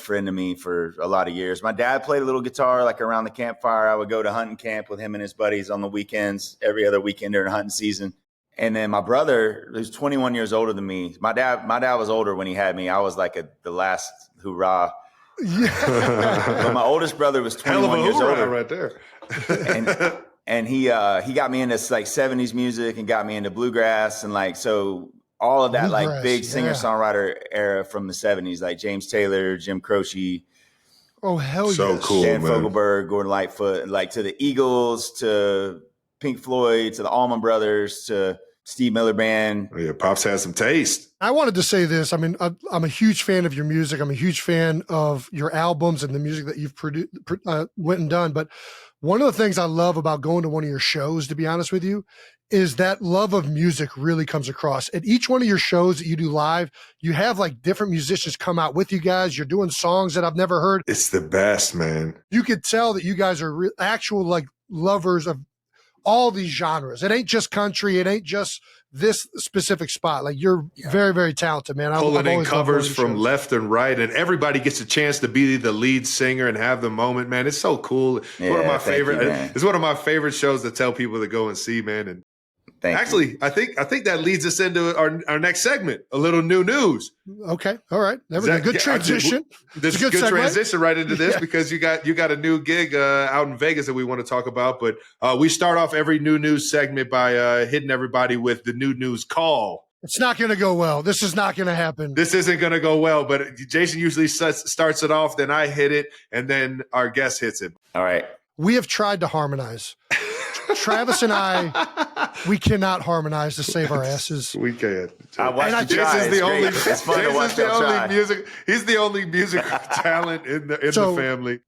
friend to me for a lot of years. My dad played a little guitar, like around the campfire. I would go to hunting camp with him and his buddies on the weekends, every other weekend during hunting season. And then my brother, who's 21 years older than me, my dad was older when he had me. I was like the last hurrah. Yeah. But my oldest brother was 21 years older right there. and he got me into like 70s music and got me into bluegrass, and like so all of that bluegrass, like big singer-songwriter era from the 70s, like James Taylor, Jim Croce. Oh hell yeah. So cool, Dan man. Fogelberg, Gordon Lightfoot, like to the Eagles, to Pink Floyd, to the Allman Brothers, to Steve Miller Band. Oh, yeah, Pops has some taste. I wanted to say this. I mean, I'm a huge fan of your music. I'm a huge fan of your albums and the music that you've went and done. But one of the things I love about going to one of your shows, to be honest with you, is that love of music really comes across. At each one of your shows that you do live, you have like different musicians come out with you guys. You're doing songs that I've never heard. It's the best, man. You could tell that you guys are actual like lovers of all these genres. It ain't just country. It ain't just this specific spot. Like you're very, very talented, man. Pulling in covers from left and right, and everybody gets a chance to be the lead singer and have the moment, man. It's so cool. Yeah, one of my favorite. It's one of my favorite shows to tell people to go and see, man. And actually, I think that leads us into our next segment, a little new news. Okay, all right. Good transition. This is a good transition right into this because you got a new gig out in Vegas that we want to talk about. But we start off every new news segment by hitting everybody with the new news call. It's not going to go well. This is not going to happen. This isn't going to go well, but Jason usually starts it off, then I hit it, and then our guest hits it. All right. We have tried to harmonize. Travis and I, we cannot harmonize to save our asses. We can't. Jason's the only. It's fun to watch them try. Music. He's the only music talent in the family.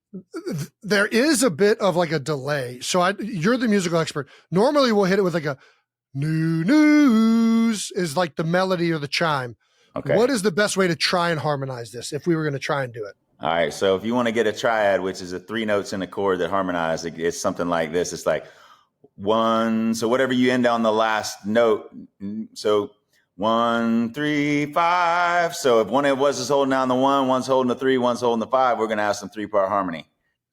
There is a bit of like a delay. So you're the musical expert. Normally, we'll hit it with like a new news is like the melody or the chime. Okay. What is the best way to try and harmonize this if we were going to try and do it? All right. So if you want to get a triad, which is 3 notes in a chord that harmonize, it's something like this. It's like 1. So whatever you end on the last note. So 1, 3, 5. So if one of us is holding down the 1, one's holding the 3, one's holding the 5, we're going to have some 3-part harmony.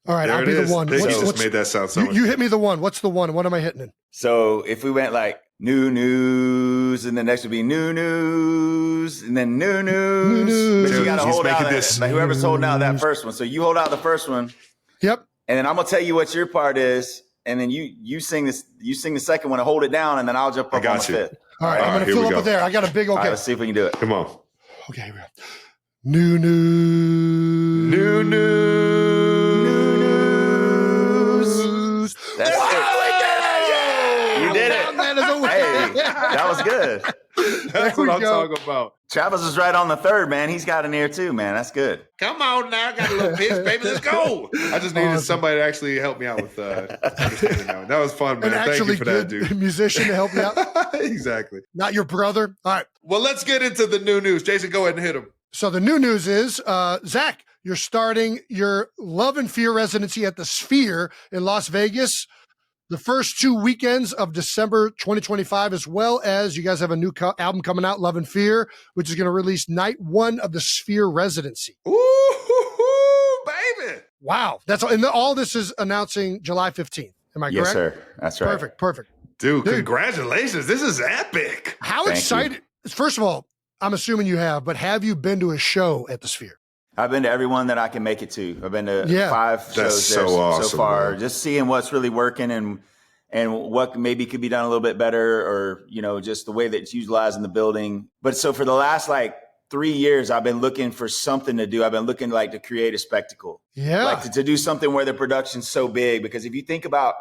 All right. I'll be the 1. They just made that sound so much. You hit me the 1. What's the 1? What am I hitting in? So if we went like new news, and the next would be new news, and then new news. But you got to hold out like whoever's holding out that first one. So you hold out the first one. Yep. And then I'm gonna tell you what your part is, and then you sing this. You sing the second one and hold it down, and then I'll jump up on the fifth. All right. I'm gonna fill up with there. I got a big okay. All right, let's see if we can do it. Come on. Okay. Here we go. New news. New news. That's it. You did it. Hey, that was good. That's what I'm talking about. Travis is right on the 3rd, man. He's got an ear too, man. That's good. Come on now. I got a little pitch, baby. Let's go. I just needed somebody to actually help me out with understanding that one. That was fun, man. Thank you for that, dude. Musician to help you out. Exactly. Not your brother. All right. Well, let's get into the new news. Jason, go ahead and hit him. So the new news is, Zach, you're starting your Love and Fear residency at the Sphere in Las Vegas. the first 2 weekends of December 2025, as well as you guys have a new album coming out, Love and Fear, which is going to release night 1 of the Sphere Residency. Ooh, baby. Wow. That's all. And all this is announcing July 15th. Am I correct? Yes, sir. That's right. Perfect. Dude, congratulations. This is epic. How excited. First of all, I'm assuming you have, but have you been to a show at the Sphere? I've been to every one that I can make it to. I've been to 5 shows That's there so awesome, so far. man. Just seeing what's really working and what maybe could be done a little bit better, or, just the way that it's utilized in the building. But so for the last 3 years, I've been looking for something to do. I've been looking to create a spectacle. Yeah. To do something where the production's so big. Because if you think about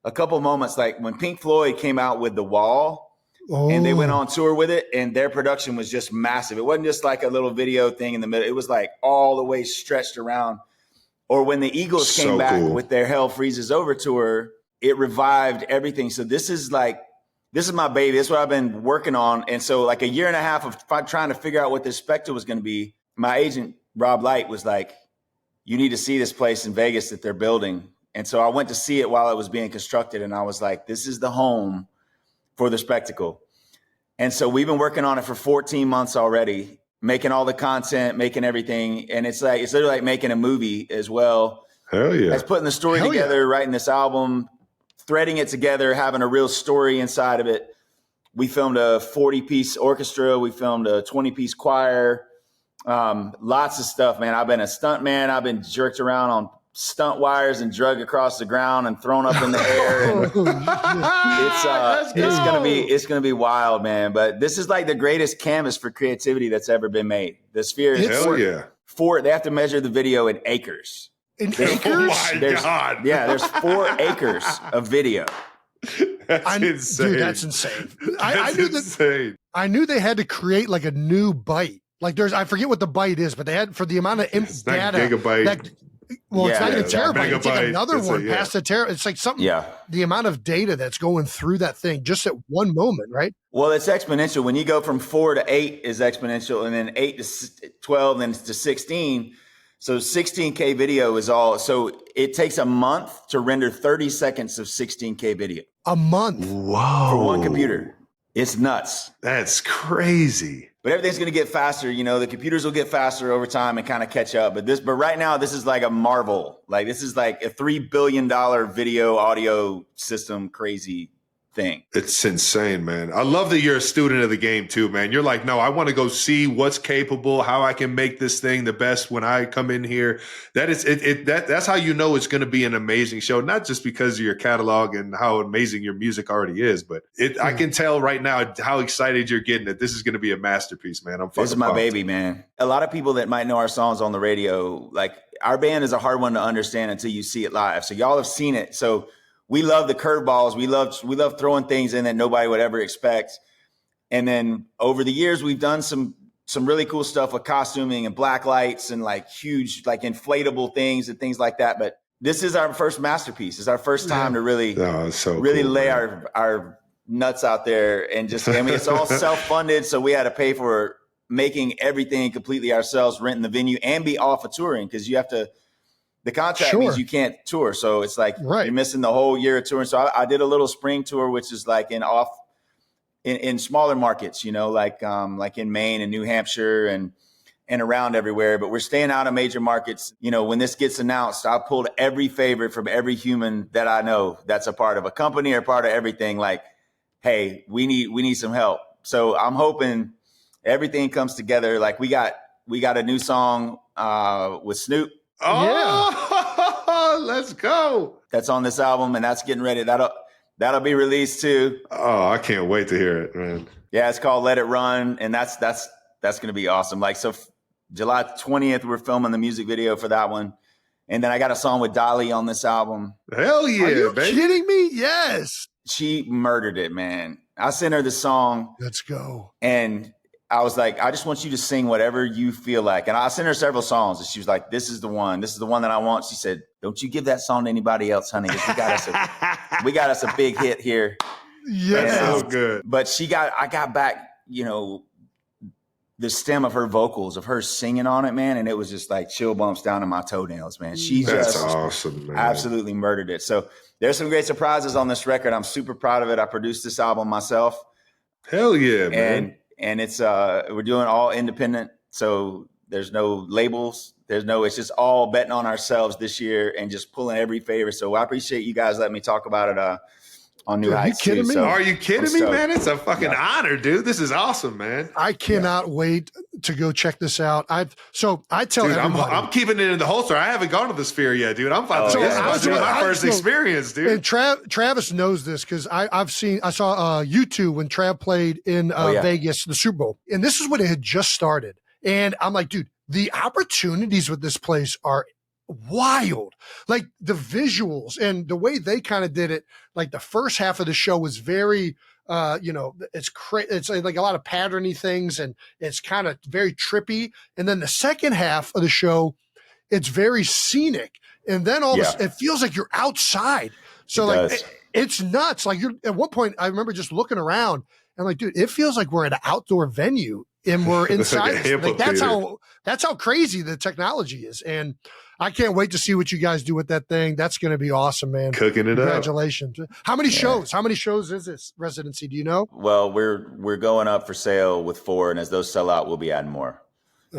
a couple moments, like when Pink Floyd came out with The Wall, and they went on tour with it, and their production was just massive. It wasn't just like a little video thing in the middle. It was all the way stretched around. Or when the Eagles came back with their Hell Freezes Over tour, it revived everything. So this is my baby. This is what I've been working on. And so a year and a half of trying to figure out what this spectacle was going to be, my agent, Rob Light, was like, you need to see this place in Vegas that they're building. And so I went to see it while it was being constructed. And I was like, this is the home for the spectacle. And so we've been working on it for 14 months already, making all the content, making everything. And it's literally like making a movie as well. Hell yeah. As putting the story together, writing this album, threading it together, having a real story inside of it. We filmed a 40-piece orchestra. We filmed a 20-piece choir. Lots of stuff, man. I've been a stunt man. I've been jerked around on stunt wires and drug across the ground and thrown up in the air. And it's gonna be wild, man. But this is the greatest canvas for creativity that's ever been made. The Sphere is they have to measure the video in acres. Acres? Oh my God. Yeah, there's 4 acres of video. That's insane. Dude, that's insane. I knew they had to create a new byte. I forget what the byte is, but they had, for the amount of data. Gigabyte. It's not even a terabyte. It's another one past the terabyte. It's something. Yeah. The amount of data that's going through that thing just at one moment, right? Well, it's exponential. When you go from 4 to 8 is exponential, and then 8 to 12, then to 16. So 16K video is all. So it takes a month to render 30 seconds of 16K video. A month? Whoa. For one computer. It's nuts. That's crazy. But everything's going to get faster. The computers will get faster over time and kind of catch up. But right now, this is like a marvel. This is like a $3 billion video audio system, crazy thing. It's insane, man. I love that you're a student of the game too, man. You're like, no, I want to go see what's capable, how I can make this thing the best when I come in here. That's how you know it's going to be an amazing show, not just because of your catalog and how amazing your music already is, but I can tell right now how excited you're getting that this is going to be a masterpiece, man. This is my baby, man. A lot of people that might know our songs on the radio, our band is a hard one to understand until you see it live. So y'all have seen it. So we love the curveballs. We love throwing things in that nobody would ever expect. And then over the years, we've done some really cool stuff with costuming and black lights and huge inflatable things and things like that. But this is our first masterpiece. It's our first time to really lay our nuts out there and it's all self-funded. So we had to pay for making everything completely ourselves, renting the venue, and be off of touring because you have to. The contract means you can't tour. So it's you're missing the whole year of touring. So I did a little spring tour, which is in smaller markets, like in Maine and New Hampshire and around everywhere. But we're staying out of major markets. When this gets announced, I pulled every favorite from every human that I know that's a part of a company or part of everything. Hey, we need some help. So I'm hoping everything comes together. We got a new song with Snoop. Oh, let's go. That's on this album, and that's getting ready. That'll be released too. Oh, I can't wait to hear it, man. Yeah, it's called Let It Run, and that's going to be awesome. July 20th, we're filming the music video for that one. And then I got a song with Dolly on this album. Hell yeah, Are you baby. kidding me? Yes. She murdered it, man. I sent her the song. Let's go. And I was like, I just want you to sing whatever you feel like. And I sent her several songs. And she was like, this is the one. This is the one that I want. She said, don't you give that song to anybody else, honey. We got us a big hit here. Yes. So good. But I got back, the stem of her vocals, of her singing on it, man. And it was just like chill bumps down to my toenails, man. She That's just awesome, man. absolutely murdered it. So there's some great surprises on this record. I'm super proud of it. I produced this album myself. Hell yeah, man. And it's, we're doing all independent. So there's no labels. It's just all betting on ourselves this year and just pulling every favor. So I appreciate you guys letting me talk about it, on New Heights. Are you kidding me? Are you kidding me, man? It's a fucking honor, dude. This is awesome, man. I cannot wait to go check this out. I tell dude, everybody. I'm keeping it in the holster. I haven't gone to the Sphere yet, dude. I'm fine. This is my first experience, dude. And Travis knows this because I saw U2 when Trav played in Vegas, the Super Bowl. And this is when it had just started. And I'm like, dude, the opportunities with this place are wild. Like the visuals and the way they kind of did it, like the first half of the show was very it's like a lot of patterny things and it's kind of very trippy. And then the second half of the show, it's very scenic. And then it feels like you're outside. So it's nuts. Like at one point I remember just looking around and like, dude, it feels like we're at an outdoor venue and we're inside. Like that's how crazy the technology is. And I can't wait to see what you guys do with that thing. That's going to be awesome, man. Cooking it Congratulations. up. How many shows? How many shows is this Residency? Do you know? Well, we're going up for sale with 4, and as those sell out, we'll be adding more.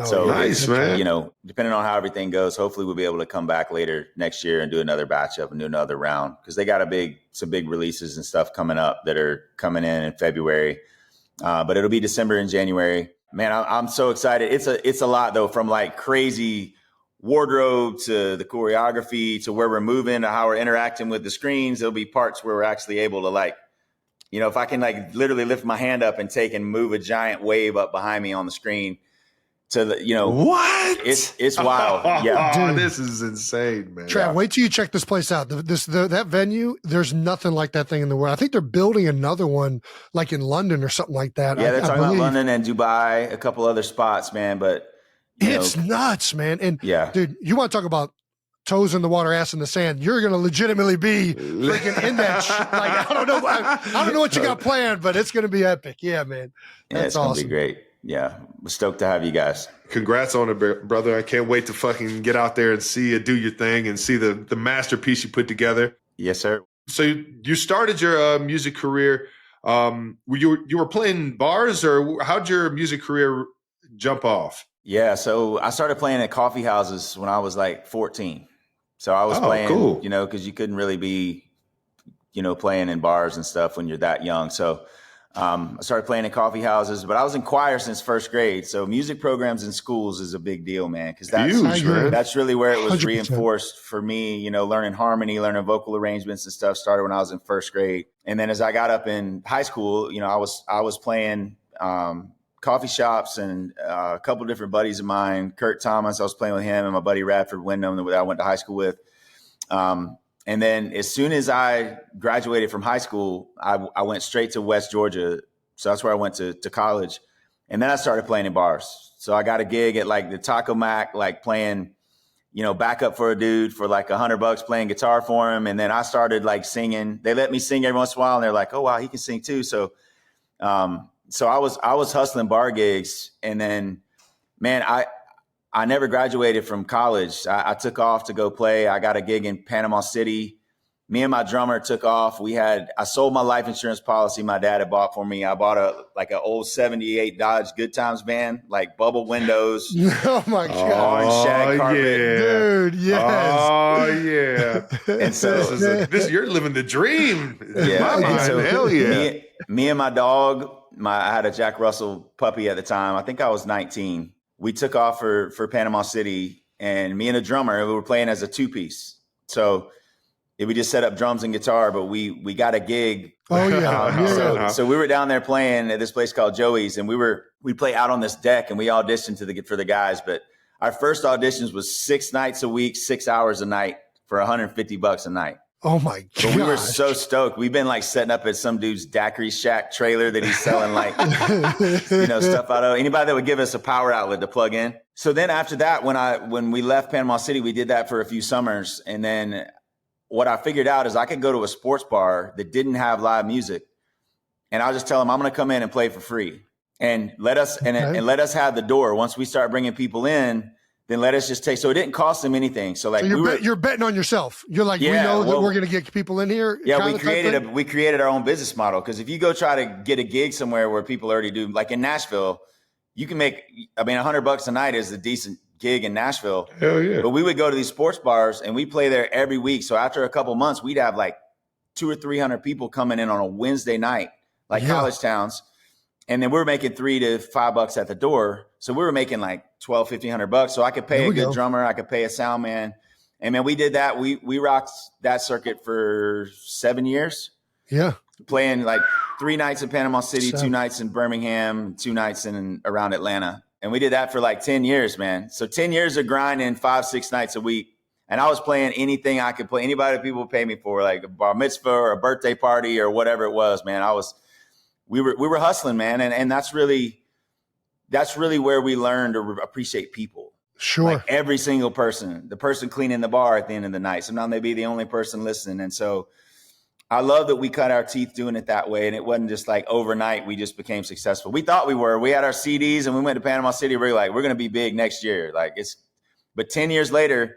So nice, man. Depending on how everything goes, hopefully we'll be able to come back later next year and do another batch up and do another round because they got some big releases and stuff coming up that are coming in February. But it'll be December and January. Man, I'm so excited. It's a lot though, from like crazy wardrobe to the choreography to where we're moving to how we're interacting with the screens. There'll be parts where we're actually able to if I can literally lift my hand up and take and move a giant wave up behind me on the screen to what? It's wild. Yeah. Dude, this is insane, man. Trav, wait till you check this place out. That venue, there's nothing like that thing in the world. I think they're building another one like in London or something like that. Yeah, they're talking about London and Dubai, a couple other spots, man, but it's nuts, man. And dude, you want to talk about toes in the water, ass in the sand. You're going to legitimately be freaking in that. I don't know what you got planned, but it's going to be epic. Yeah, man. That's awesome. It's going to be great. Yeah. We're stoked to have you guys. Congrats on it, brother. I can't wait to fucking get out there and see you do your thing and see the masterpiece you put together. Yes, sir. So you started your music career. You were playing bars, or how'd your music career jump off? Yeah, so I started playing at coffee houses when I was 14. So I was playing, cool. because you couldn't really be, playing in bars and stuff when you're that young. So I started playing in coffee houses, but I was in choir since first grade. So music programs in schools is a big deal, man, because that's really where it was 100%. Reinforced for me, learning harmony, learning vocal arrangements and stuff started when I was in first grade. And then as I got up in high school, I was playing coffee shops and a couple of different buddies of mine, Kurt Thomas, I was playing with him, and my buddy Radford Wyndham that I went to high school with. And then as soon as I graduated from high school, I went straight to West Georgia. So that's where I went to college. And then I started playing in bars. So I got a gig at the Taco Mac, playing, backup for a dude for $100 playing guitar for him. And then I started singing. They let me sing every once in a while, and they're like, oh, wow, he can sing too. So, so I was hustling bar gigs, and then, man, I never graduated from college. I took off to go play. I got a gig in Panama City. Me and my drummer took off. I sold my life insurance policy my dad had bought for me. I bought an old 78 Dodge Good Times van, bubble windows. Oh my God. Orange shag carpet. Yeah. Dude, yes. Oh yeah. And so you're living the dream. Yeah. So, hell yeah. Me and my dog, I had a Jack Russell puppy at the time. I think I was 19. We took off for Panama City, and me and a drummer, we were playing as a 2-piece. So we just set up drums and guitar, but we got a gig. Oh yeah. So we were down there playing at this place called Joey's, and we play out on this deck, and we auditioned for the guys. But our first auditions was 6 nights a week, 6 hours a night for $150 a night. Oh my God. But we were so stoked. We've been setting up at some dude's daiquiri shack trailer that he's selling stuff out of. Anybody that would give us a power outlet to plug in. So then after that, when we left Panama City, we did that for a few summers. And then what I figured out is I could go to a sports bar that didn't have live music, and I'll just tell them I'm going to come in and play for free. and let us and let us have the door. Once we start bringing people in, then let us just take. So it didn't cost them anything. So like you're betting on yourself. You're like, we know that we're going to get people in here. Yeah, we created our own business model, because if you go try to get a gig somewhere where people already do, like in Nashville, you can make, I mean, $100 a night is a decent gig in Nashville. Hell yeah. But we would go to these sports bars and we play there every week. So after a couple months, we'd have like 200 or 300 people coming in on a Wednesday night, like college towns. And then we were making $3 to $5 at the door. So we were making like $1,200, $1,500. So I could pay a good drummer. I could pay a sound man. And man, we did that. We rocked that circuit for 7 years. Yeah. Playing like 3 nights in Panama City, 2 nights in Birmingham, 2 nights in around Atlanta. And we did that for like 10 years, man. So 10 years of grinding 5-6 nights a week. And I was playing anything I could play, anybody people would pay me for, like a bar mitzvah or a birthday party or whatever it was, man. We were hustling, man. And that's really where we learned to appreciate people. Sure. Like every single person, the person cleaning the bar at the end of the night. Sometimes they be the only person listening. And so I love that we cut our teeth doing it that way. And it wasn't just like overnight we just became successful. We thought we were. We had our CDs and we went to Panama City. We were like, we're going to be big next year. But 10 years later,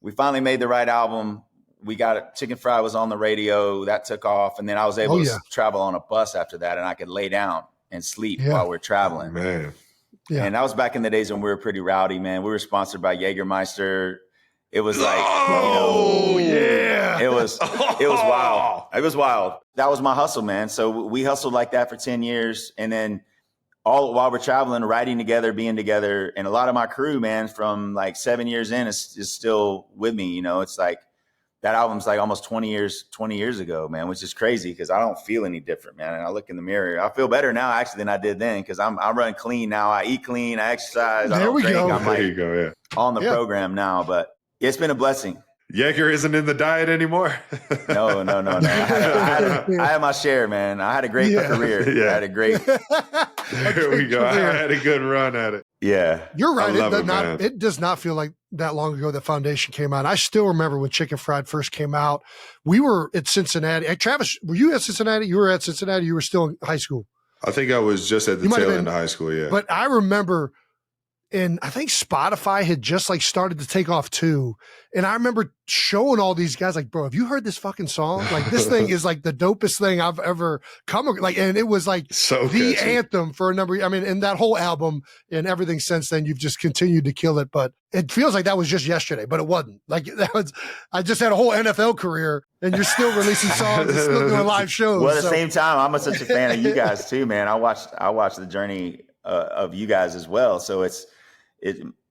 we finally made the right album. We got it. Chicken Fry was on the radio. That took off. And then I was able to travel on a bus after that. And I could lay down and sleep while we're traveling. Man. Yeah. And that was back in the days when we were pretty rowdy, man. We were sponsored by Jägermeister. It was like, it was wild. It was wild. That was my hustle, man. So we hustled like that for 10 years. And then all while we're traveling, writing together, being together. And a lot of my crew, man, from like 7 years in is still with me. You know, it's like that album's like almost 20 years ago, man, which is crazy because I don't feel any different, man. And I look in the mirror. I feel better now actually than I did then because I run clean now. I eat clean. I exercise. I don't drink. I'm like on the program now, but it's been a blessing. Jaeger isn't in the diet anymore. No. I had my share, man. I had a great career. Yeah. I had a great. There we go. Career. I had a good run at it. Yeah. You're right. It does not feel like that long ago that Foundation came out. I still remember when Chicken Fried first came out. We were at Cincinnati. Hey, Travis, were you at Cincinnati? You were at Cincinnati. You were still in high school. I think I was just at the tail end of high school, yeah. But I remember, and I think Spotify had just like started to take off too. And I remember showing all these guys like, bro, have you heard this fucking song? Like this thing is like the dopest thing I've ever like, and it was like the anthem for a number. I mean, and that whole album and everything since then, you've just continued to kill it. But it feels like that was just yesterday, but it wasn't. Like I just had a whole NFL career and you're still releasing songs and still doing live shows. Well, at the same time, I'm such a fan of you guys too, man. I watched the journey of you guys as well. So it's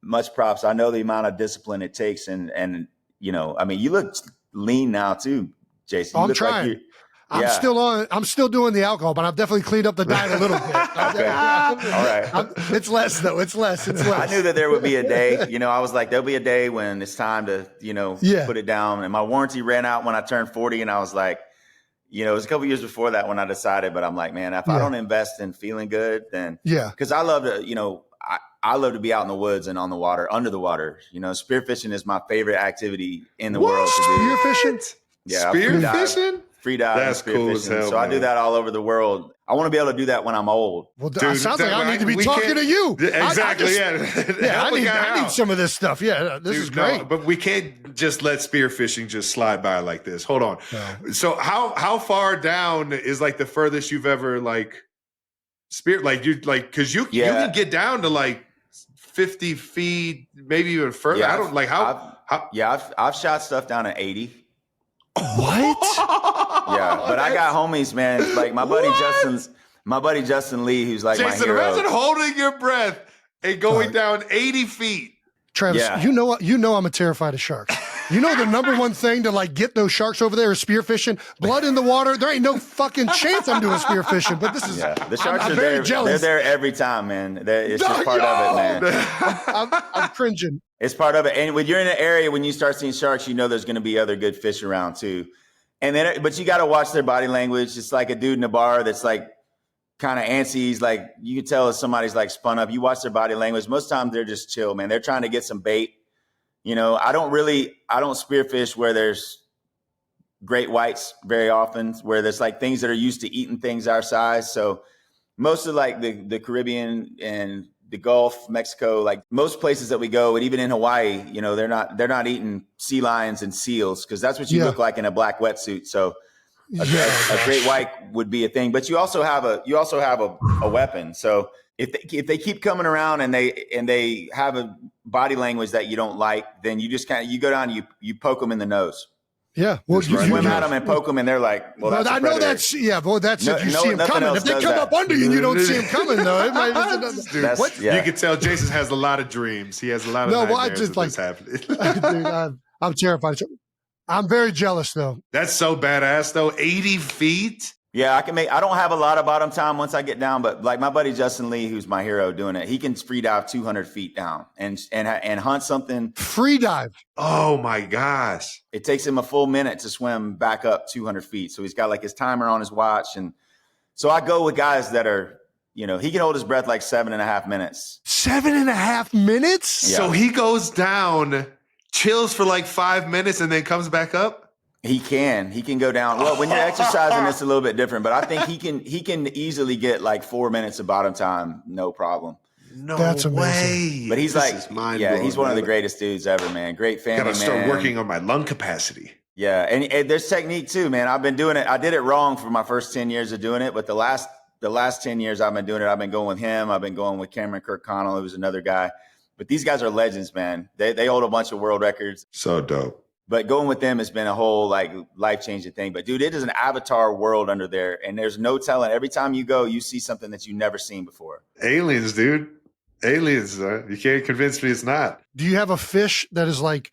much props. I know the amount of discipline it takes, and you know, I mean, you look lean now too, Jason. I'm trying. Like I'm still doing the alcohol, but I've definitely cleaned up the diet a little bit. Okay. All right. It's less though. It's less. I knew that there would be a day, you know, I was like, there'll be a day when it's time to, you know, put it down. And my warranty ran out when I turned 40, and I was like, you know, it was a couple years before that when I decided, but I'm like, man, if I don't invest in feeling good, then because I love to, you know, I love to be out in the woods and on the water, under the water. You know, spearfishing is my favorite activity in the world to do. Spearfishing? Yeah. Spearfishing? Free dive. That's cool as hell. So man. I do that all over the world. I want to be able to do that when I'm old. Well, dude, sounds like I need to be talking to you. Exactly. I need some of this stuff. Yeah, this is great. No, but we can't just let spearfishing just slide by like this. Hold on. No. So how far down is like the furthest you've ever like like you like because you can get down to like 50 feet, maybe even further. Yeah, I don't like how. I've shot stuff down at 80. What? Yeah, but I got homies, man. Like my buddy Justin Lee, who's like Jason, my hero. imagine holding your breath and going down 80 feet. Travis, you know I'm terrified of sharks. You know the number one thing to like get those sharks over there is spearfishing. Blood in the water. There ain't no fucking chance I'm doing spearfishing. But this is the sharks I'm are very there. jealous. They're there every time, man. It's just part of it, man. I'm cringing. It's part of it. And when you're in an area when you start seeing sharks, you know there's going to be other good fish around too. And then, but you got to watch their body language. It's like a dude in a bar that's like kind of antsy. He's like, you can tell if somebody's like spun up. You watch their body language. Most times they're just chill, man. They're trying to get some bait. You know, I don't spearfish where there's great whites very often, where there's like things that are used to eating things our size. So most of like the Caribbean and the Gulf, Mexico, like most places that we go, and even in Hawaii, you know, they're not eating sea lions and seals because that's what you look like in a black wetsuit. So a great white would be a thing, but you also have a weapon. So if they keep coming around and they have a body language that you don't like, then you just you go down, you poke them in the nose. Yeah, well, you swim at them and poke them, and they're like, "Well, that's I know that's if you see them coming. If they come up under you, you don't see them coming though. You can tell Jason has a lot of dreams. He has a lot of nightmares of this happening. Dude, I'm terrified. I'm very jealous though. That's so badass though. 80 feet. Yeah, I don't have a lot of bottom time once I get down, but like my buddy Justin Lee, who's my hero doing it, he can free dive 200 feet down and hunt something. Free dive. Oh my gosh. It takes him a full minute to swim back up 200 feet. So he's got like his timer on his watch. And so I go with guys that are, you know, he can hold his breath like 7.5 minutes. 7.5 minutes? Yeah. So he goes down, chills for like 5 minutes and then comes back up? He can go down. Well, when you're exercising, it's a little bit different, but I think he can easily get like 4 minutes of bottom time, no problem. No That's way. But he's he's one of the greatest dudes ever, man. Great family, man. Gotta start working on my lung capacity. Yeah, and there's technique too, man. I've been doing it. I did it wrong for my first 10 years of doing it, but the last 10 years I've been doing it. I've been going with him. I've been going with Cameron Kirkconnell, who's another guy. But these guys are legends, man. They hold a bunch of world records. So dope. But going with them has been a whole like life-changing thing. But dude, it is an avatar world under there, and there's no telling. Every time you go, you see something that you've never seen before. Aliens, dude. Aliens. You can't convince me it's not. Do you have a fish that is like,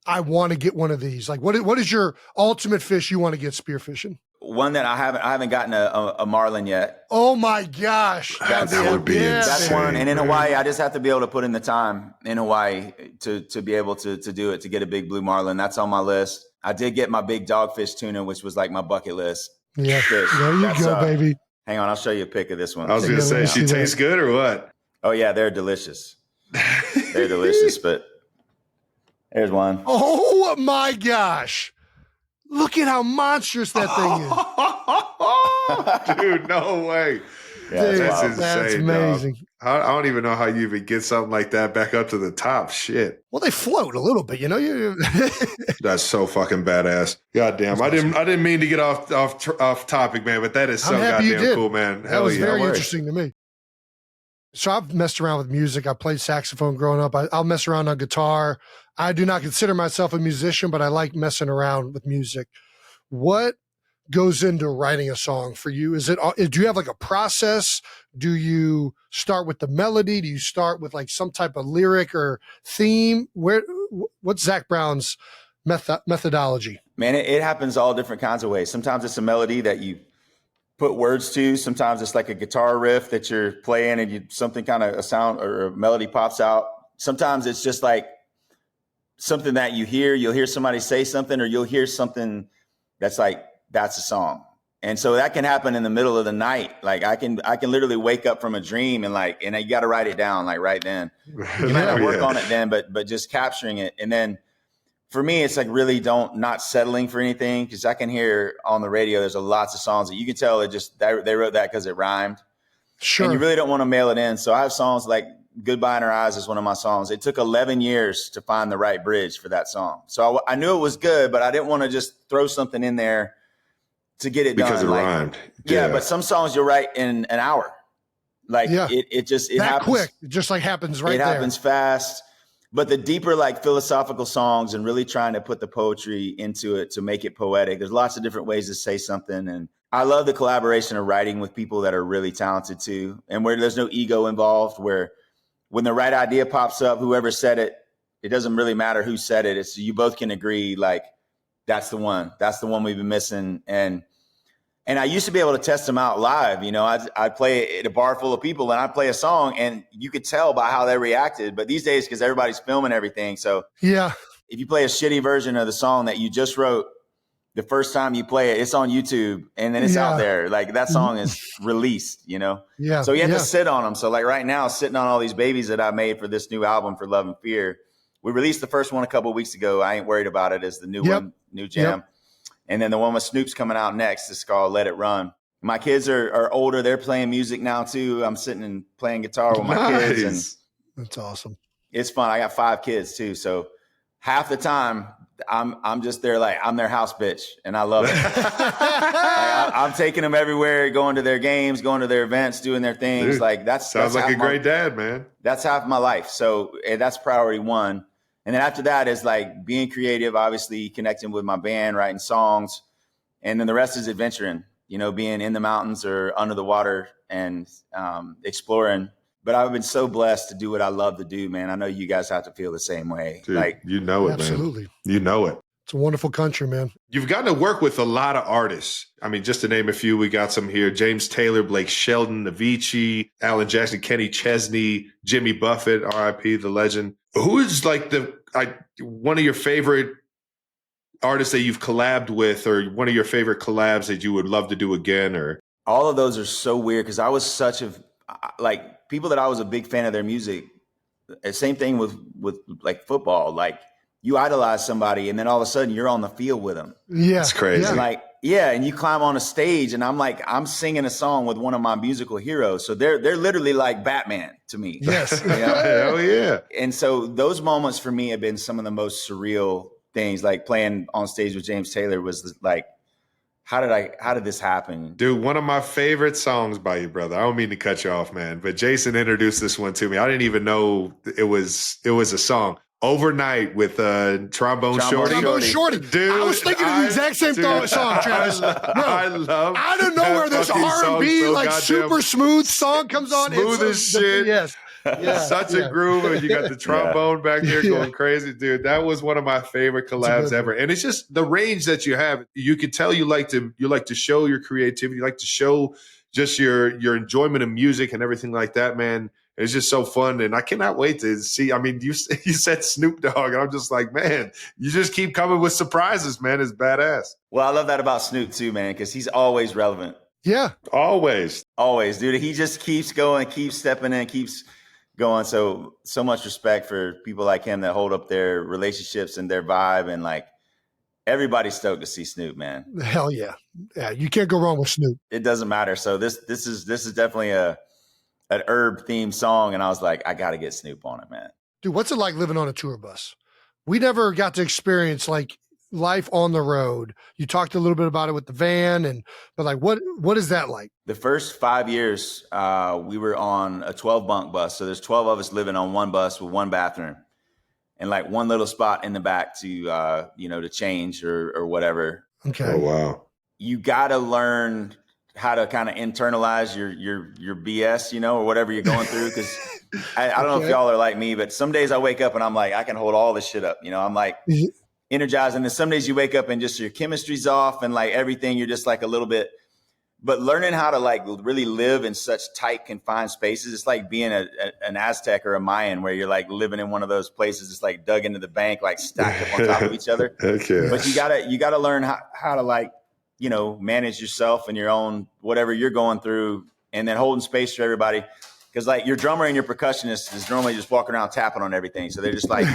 I want to get one of these? Like, what is your ultimate fish you want to get spearfishing? One that I haven't gotten a marlin yet. Oh my gosh. That would be insane. That's one. And in Hawaii, I just have to be able to put in the time in Hawaii to be able to do it, to get a big blue marlin. That's on my list. I did get my big dogfish tuna, which was like my bucket list. Yeah. There you go, baby. Hang on, I'll show you a pic of this one. I was going to say, she tastes good or what? Oh yeah, they're delicious. They're delicious, but there's one. Oh my gosh. Look at how monstrous that thing is. Dude, no way. Yeah, that's insane. That's amazing. I don't even know how you even get something like that back up to the top. Shit. Well, they float a little bit, you know. That's so fucking badass. God damn. I didn't mean to get off topic, man, but that is so goddamn cool, man. That was very interesting to me. So I've messed around with music. I played saxophone growing up. I'll mess around on guitar. I do not consider myself a musician, but I like messing around with music. What goes into writing a song for you? Do you have like a process? Do you start with the melody? Do you start with like some type of lyric or theme? What's Zac Brown's methodology? Man, it happens all different kinds of ways. Sometimes it's a melody that you put words to. Sometimes it's like a guitar riff that you're playing and something kind of a sound or a melody pops out. Sometimes it's just like something that you'll hear somebody say something, or you'll hear something that's like, that's a song. And so that can happen in the middle of the night. Like I can literally wake up from a dream and you got to write it down like right then. You might not work on it then, but just capturing it. And then for me, it's like really not settling for anything, because I can hear on the radio, there's lots of songs that you can tell they wrote that because it rhymed. Sure. And you really don't want to mail it in. So I have songs like Goodbye in Our Eyes is one of my songs. It took 11 years to find the right bridge for that song. So I knew it was good, but I didn't want to just throw something in there to get it done. Because it rhymed. Yeah, but some songs you'll write in an hour. Like it happens quick. It just like happens right there. It happens fast. But the deeper like philosophical songs and really trying to put the poetry into it to make it poetic, there's lots of different ways to say something. And I love the collaboration of writing with people that are really talented too, and where there's no ego involved, where when the right idea pops up, whoever said it, it doesn't really matter who said it. It's you both can agree, like, that's the one. That's the one we've been missing. And I used to be able to test them out live. You know, I'd play at a bar full of people and I'd play a song and you could tell by how they reacted. But these days, because everybody's filming everything. So yeah, if you play a shitty version of the song that you just wrote, the first time you play it, it's on YouTube and then it's out there. Like that song is released, you know? Yeah. So you have to sit on them. So like right now, sitting on all these babies that I made for this new album for Love and Fear. We released the first one a couple of weeks ago. I ain't worried about it as the new one, new jam. And then the one with Snoop's coming out next is called Let It Run. My kids are older. They're playing music now too. I'm sitting and playing guitar with my kids, and that's awesome. It's fun. I got 5 kids too, so half the time I'm just there, like I'm their house bitch, and I love it. I'm taking them everywhere, going to their games, going to their events, doing their things. Dude, like sounds like a great dad, man. That's half my life. So that's priority one. And then after that is like being creative, obviously connecting with my band, writing songs. And then the rest is adventuring, being in the mountains or under the water and exploring. But I've been so blessed to do what I love to do, man. I know you guys have to feel the same way. Dude, like, you know it, absolutely. Man. You know it. It's a wonderful country, man. You've gotten to work with a lot of artists. I mean, just to name a few, we got some here. James Taylor, Blake Shelton, Avicii, Alan Jackson, Kenny Chesney, Jimmy Buffett, R.I.P., the legend. Who is like one of your favorite artists that you've collabed with, or one of your favorite collabs that you would love to do again? Or all of those are so weird because I was such a people that I was a big fan of their music. Same thing with like football. Like you idolize somebody, and then all of a sudden you're on the field with them. Yeah, it's crazy. And and you climb on a stage, and I'm singing a song with one of my musical heroes. So they're literally like Batman to me. Yes, hell yeah. And so those moments for me have been some of the most surreal things. Like playing on stage with James Taylor was like, how did this happen? Dude, one of my favorite songs by you, brother. I don't mean to cut you off, man, but Jason introduced this one to me. I didn't even know it was a song. Overnight with Trombone Shorty. Trombone Shorty. Dude, I was thinking of the exact same song, Travis. I love out of nowhere this R&B, so like super smooth song comes on. Smooth as shit. Yes. Yeah, such a groove, and you got the trombone back there going crazy, dude. That was one of my favorite collabs ever. And it's just the range that you have. You can tell you like to show your creativity, you like to show just your enjoyment of music and everything like that, man. It's just so fun, and I cannot wait to see. I mean, you said Snoop Dogg, and I'm just like, man, you just keep coming with surprises, man. It's badass. Well, I love that about Snoop too, man, because he's always relevant. Yeah, always, dude. He just keeps going, keeps stepping in, keeps going. So much respect for people like him that hold up their relationships and their vibe, and like everybody's stoked to see Snoop, man. Hell yeah, yeah. You can't go wrong with Snoop. It doesn't matter. So this is definitely an herb themed song, and I was like, I got to get Snoop on it, man. Dude, what's it like living on a tour bus? We never got to experience like life on the road. You talked a little bit about it with the van, but like, what is that like? The first 5 years, we were on a 12 bunk bus. So there's 12 of us living on one bus with one bathroom and like one little spot in the back to, to change or whatever. Okay. Oh, wow. You got to learn how to kind of internalize your BS, or whatever you're going through. Cause I don't know if y'all are like me, but some days I wake up and I'm like, I can hold all this shit up. I'm like, energized. And then some days you wake up and just your chemistry's off and like everything, you're just like a little bit, but learning how to like really live in such tight confined spaces. It's like being an Aztec or a Mayan where you're like living in one of those places. It's like dug into the bank, like stacked up on top of each other. Okay. But you gotta learn how to like, manage yourself and your own, whatever you're going through, and then holding space for everybody. Because like your drummer and your percussionist is normally just walking around tapping on everything. So they're just like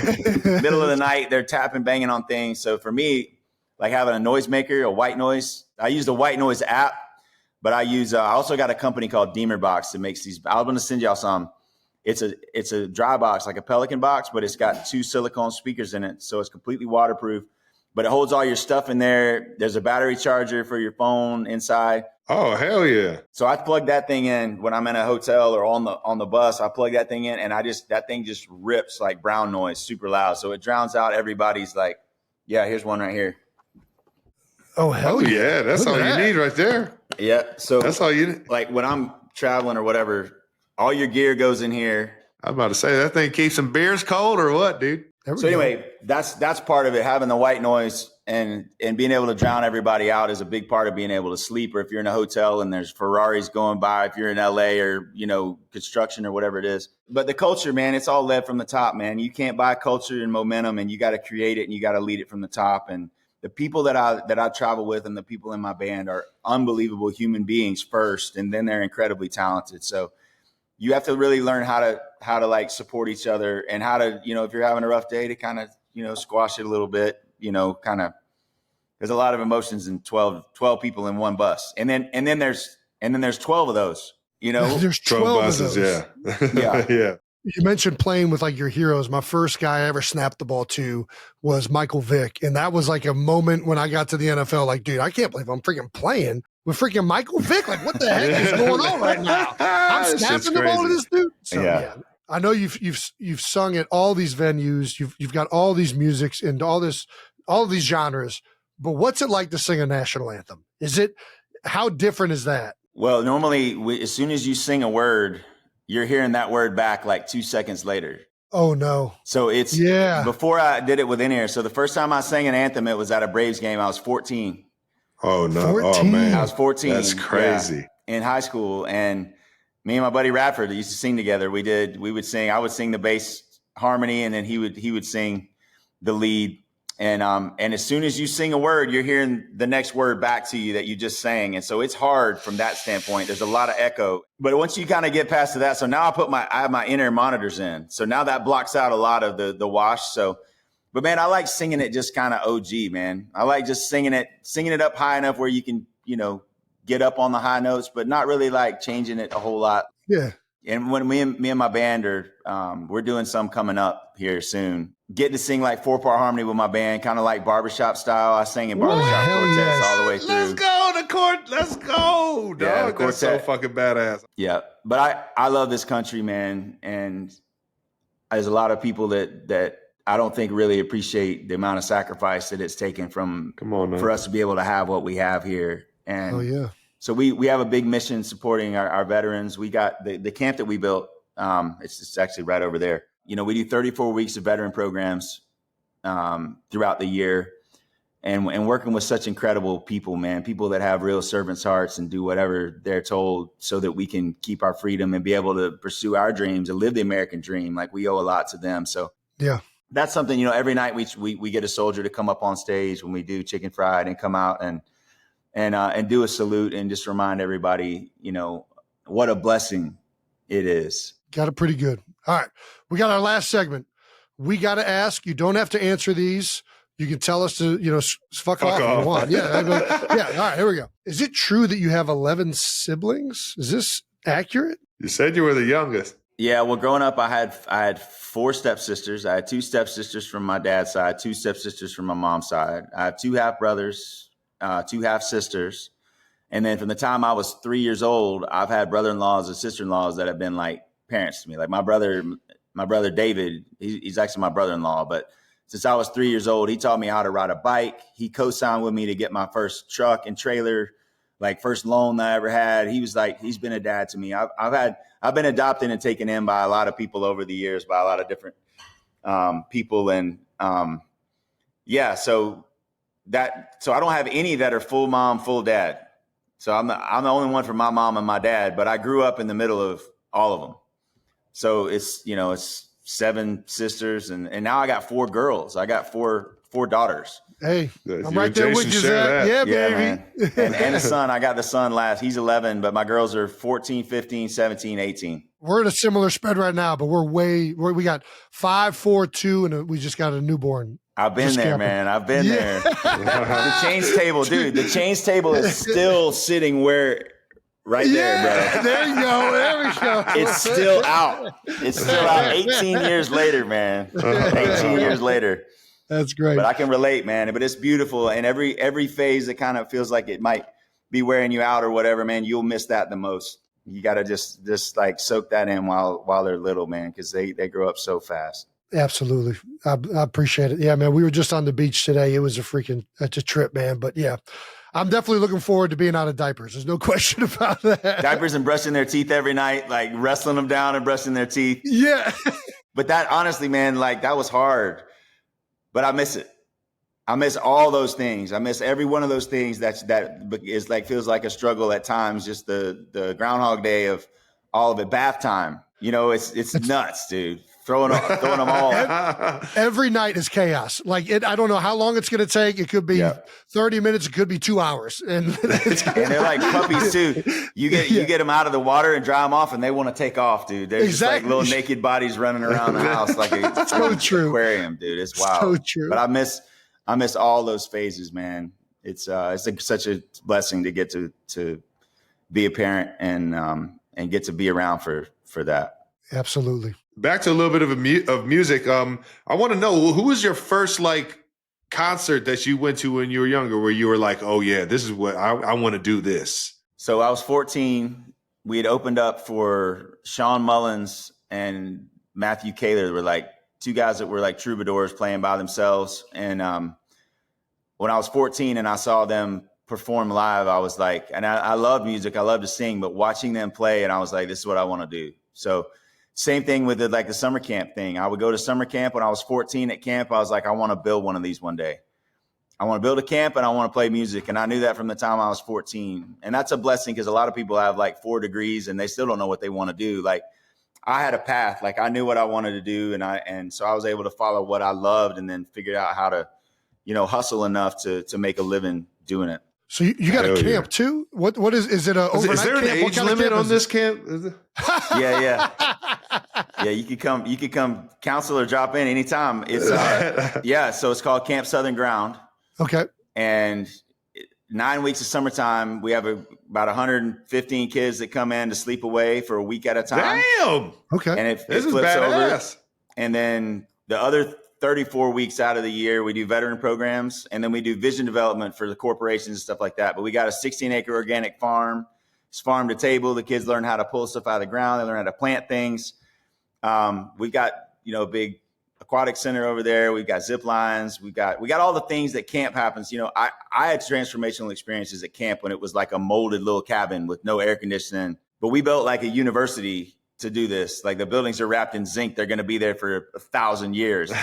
middle of the night, they're tapping, banging on things. So for me, like having a noisemaker, a white noise, I use the white noise app, but I also got a company called Deemer Box that makes these. I'm going to send y'all some. It's a dry box, like a Pelican box, but it's got 2 silicone speakers in it. So it's completely waterproof, but it holds all your stuff in there. There's a battery charger for your phone inside. Oh, hell yeah. So I plug that thing in when I'm in a hotel or on the bus. I plug that thing in, and that thing just rips like brown noise, super loud. So it drowns out everybody's like, yeah, here's one right here. Oh, hell yeah. That's all you need right there. Yeah. So that's all you need. Like when I'm traveling or whatever, all your gear goes in here. I'm about to say that thing keeps some beers cold or what, dude? So anyway, that's part of it. Having the white noise and being able to drown everybody out is a big part of being able to sleep. Or if you're in a hotel and there's Ferraris going by, if you're in LA or, construction or whatever it is. But the culture, man, it's all led from the top, man. You can't buy culture and momentum, and you got to create it and you got to lead it from the top. And the people that I travel with and the people in my band are unbelievable human beings first, and then they're incredibly talented. So you have to really learn how to like support each other, and how to, if you're having a rough day, to kind of, squash it a little bit, because there's a lot of emotions in 12 people in one bus. And then there's 12 of those, you know. There's 12 buses, of those. yeah. Yeah. You mentioned playing with like your heroes. My first guy I ever snapped the ball to was Michael Vick. And that was like a moment when I got to the NFL, like, dude, I can't believe I'm freaking playing with freaking Michael Vick. Like, what the heck is going on right now? I'm snapping the ball to this dude. So yeah. I know you've sung at all these venues. You've got all these musics and all these genres. But what's it like to sing a national anthem? How different is that? Well, normally as soon as you sing a word, you're hearing that word back like 2 seconds later. Oh no. So it's before I did it with in-ear. So the first time I sang an anthem, it was at a Braves game. I was 14. Oh no. 14? Oh man. I was 14. That's crazy. In high school. And me and my buddy Radford used to sing together. I would sing the bass harmony, and then he would sing the lead. And as soon as you sing a word, you're hearing the next word back to you that you just sang. And so it's hard from that standpoint. There's a lot of echo. But once you kind of get past that, so now I have my in-ear monitors in. So now that blocks out a lot of the wash. So, but man, I like singing it just kind of OG, man. I like just singing it up high enough where you can, get up on the high notes, but not really like changing it a whole lot. Yeah. And when me and my band we're doing some coming up here soon. Getting to sing like 4-part harmony with my band, kind of like barbershop style. I sang in barbershop quartets all the way through. Let's go, the court. Let's go, dog. Yeah, that's so fucking badass. Yeah, but I love this country, man, and there's a lot of people that I don't think really appreciate the amount of sacrifice that it's taken for us to be able to have what we have here. And so we have a big mission supporting our veterans. We got the camp that we built. It's actually right over there. We do 34 weeks of veteran programs throughout the year, and working with such incredible people, man, people that have real servants' hearts and do whatever they're told so that we can keep our freedom and be able to pursue our dreams and live the American dream. Like, we owe a lot to them. So yeah, that's something, every night we get a soldier to come up on stage when we do Chicken Fried and come out and do a salute and just remind everybody, what a blessing it is. Got it pretty good. All right. We got our last segment. We got to ask. You don't have to answer these. You can tell us to, fuck off if you want. Yeah. Yeah. All right. Here we go. Is it true that you have 11 siblings? Is this accurate? You said you were the youngest. Yeah. Well, growing up, I had 4 stepsisters. I had 2 stepsisters from my dad's side, 2 stepsisters from my mom's side. I have 2 half brothers, 2 half sisters. And then from the time I was 3 years old, I've had brother-in-laws and sister-in-laws that have been like parents to me. Like my brother David, he's actually my brother-in-law, but since I was 3 years old, he taught me how to ride a bike. He co-signed with me to get my first truck and trailer, like first loan that I ever had. He's been a dad to me. I've been adopted and taken in by a lot of people over the years, by a lot of different people. And so I don't have any that are full mom, full dad. So I'm the only one for my mom and my dad, but I grew up in the middle of all of them. So it's 7 sisters and now I got 4 girls. I got four daughters. Hey, I'm right there with you, Zach. Yeah, baby. And the son, I got the son last. He's 11, but my girls are 14, 15, 17, 18. We're in a similar spread right now, but we got 5, 4, 2, and we just got a newborn. I've been there, man. I've been there. The change table, dude. The change table is still sitting right there, bro. There you go. There we go. It's still out. It's still out 18 years later, man. 18 years later. That's great. But I can relate, man. But it's beautiful. And every phase that kind of feels like it might be wearing you out or whatever, man, you'll miss that the most. You got to just like soak that in while they're little, man, because they grow up so fast. Absolutely. I appreciate it. Yeah, man, we were just on the beach today. It was it's a trip, man. But yeah, I'm definitely looking forward to being out of diapers. There's no question about that. Diapers and brushing their teeth every night, like wrestling them down and brushing their teeth. Yeah. But that, honestly, man, like that was hard, but I miss it. I miss all those things. I miss every one of those things that is like, feels like a struggle at times. Just the Groundhog Day of all of it. Bath time. It's nuts, dude. Throwing them all. Every night is chaos. Like I don't know how long it's going to take. It could be 30 minutes. It could be 2 hours. And they're like puppies too. You get them out of the water and dry them off, and they want to take off, dude. They're just like little naked bodies running around the house like a so true aquarium, dude. It's wild. So true. But I miss all those phases, man. It's such a blessing to get to be a parent and get to be around for that. Absolutely. Back to a little bit of music. I want to know, who was your first like concert that you went to when you were younger, where you were like, oh yeah, this is what I want to do this? So I was 14. We had opened up for Sean Mullins and Matthew Kaler. They were like two guys that were like troubadours playing by themselves. And when I was 14 and I saw them perform live, I was like, and I love music. I love to sing, but watching them play, and I was like, this is what I want to do. So same thing with the summer camp thing. I would go to summer camp when I was 14 at camp. I was like, I want to build one of these one day. I want to build a camp and I want to play music. And I knew that from the time I was 14. And that's a blessing, because a lot of people have like 4 degrees and they still don't know what they want to do. Like, I had a path, like I knew what I wanted to do. And so I was able to follow what I loved and then figured out how to, hustle enough to make a living doing it. So you got a camp too? What is it? Is there an age limit on this camp? Yeah. Yeah, you could come counsel or drop in anytime. It's so it's called Camp Southern Ground. Okay. And 9 weeks of summertime, we have about 115 kids that come in to sleep away for a week at a time. Damn. Okay. And it This is flips badass. over. And then the other 34 weeks out of the year, we do veteran programs, and then we do vision development for the corporations and stuff like that. But we got a 16-acre organic farm. It's farm to table. The kids learn how to pull stuff out of the ground. They learn how to plant things. We've got, a big aquatic center over there. We've got zip lines. We got all the things that camp happens. I had transformational experiences at camp when it was like a molded little cabin with no air conditioning, but we built like a university to do this. Like, the buildings are wrapped in zinc. They're going to be there for 1,000 years. Yeah.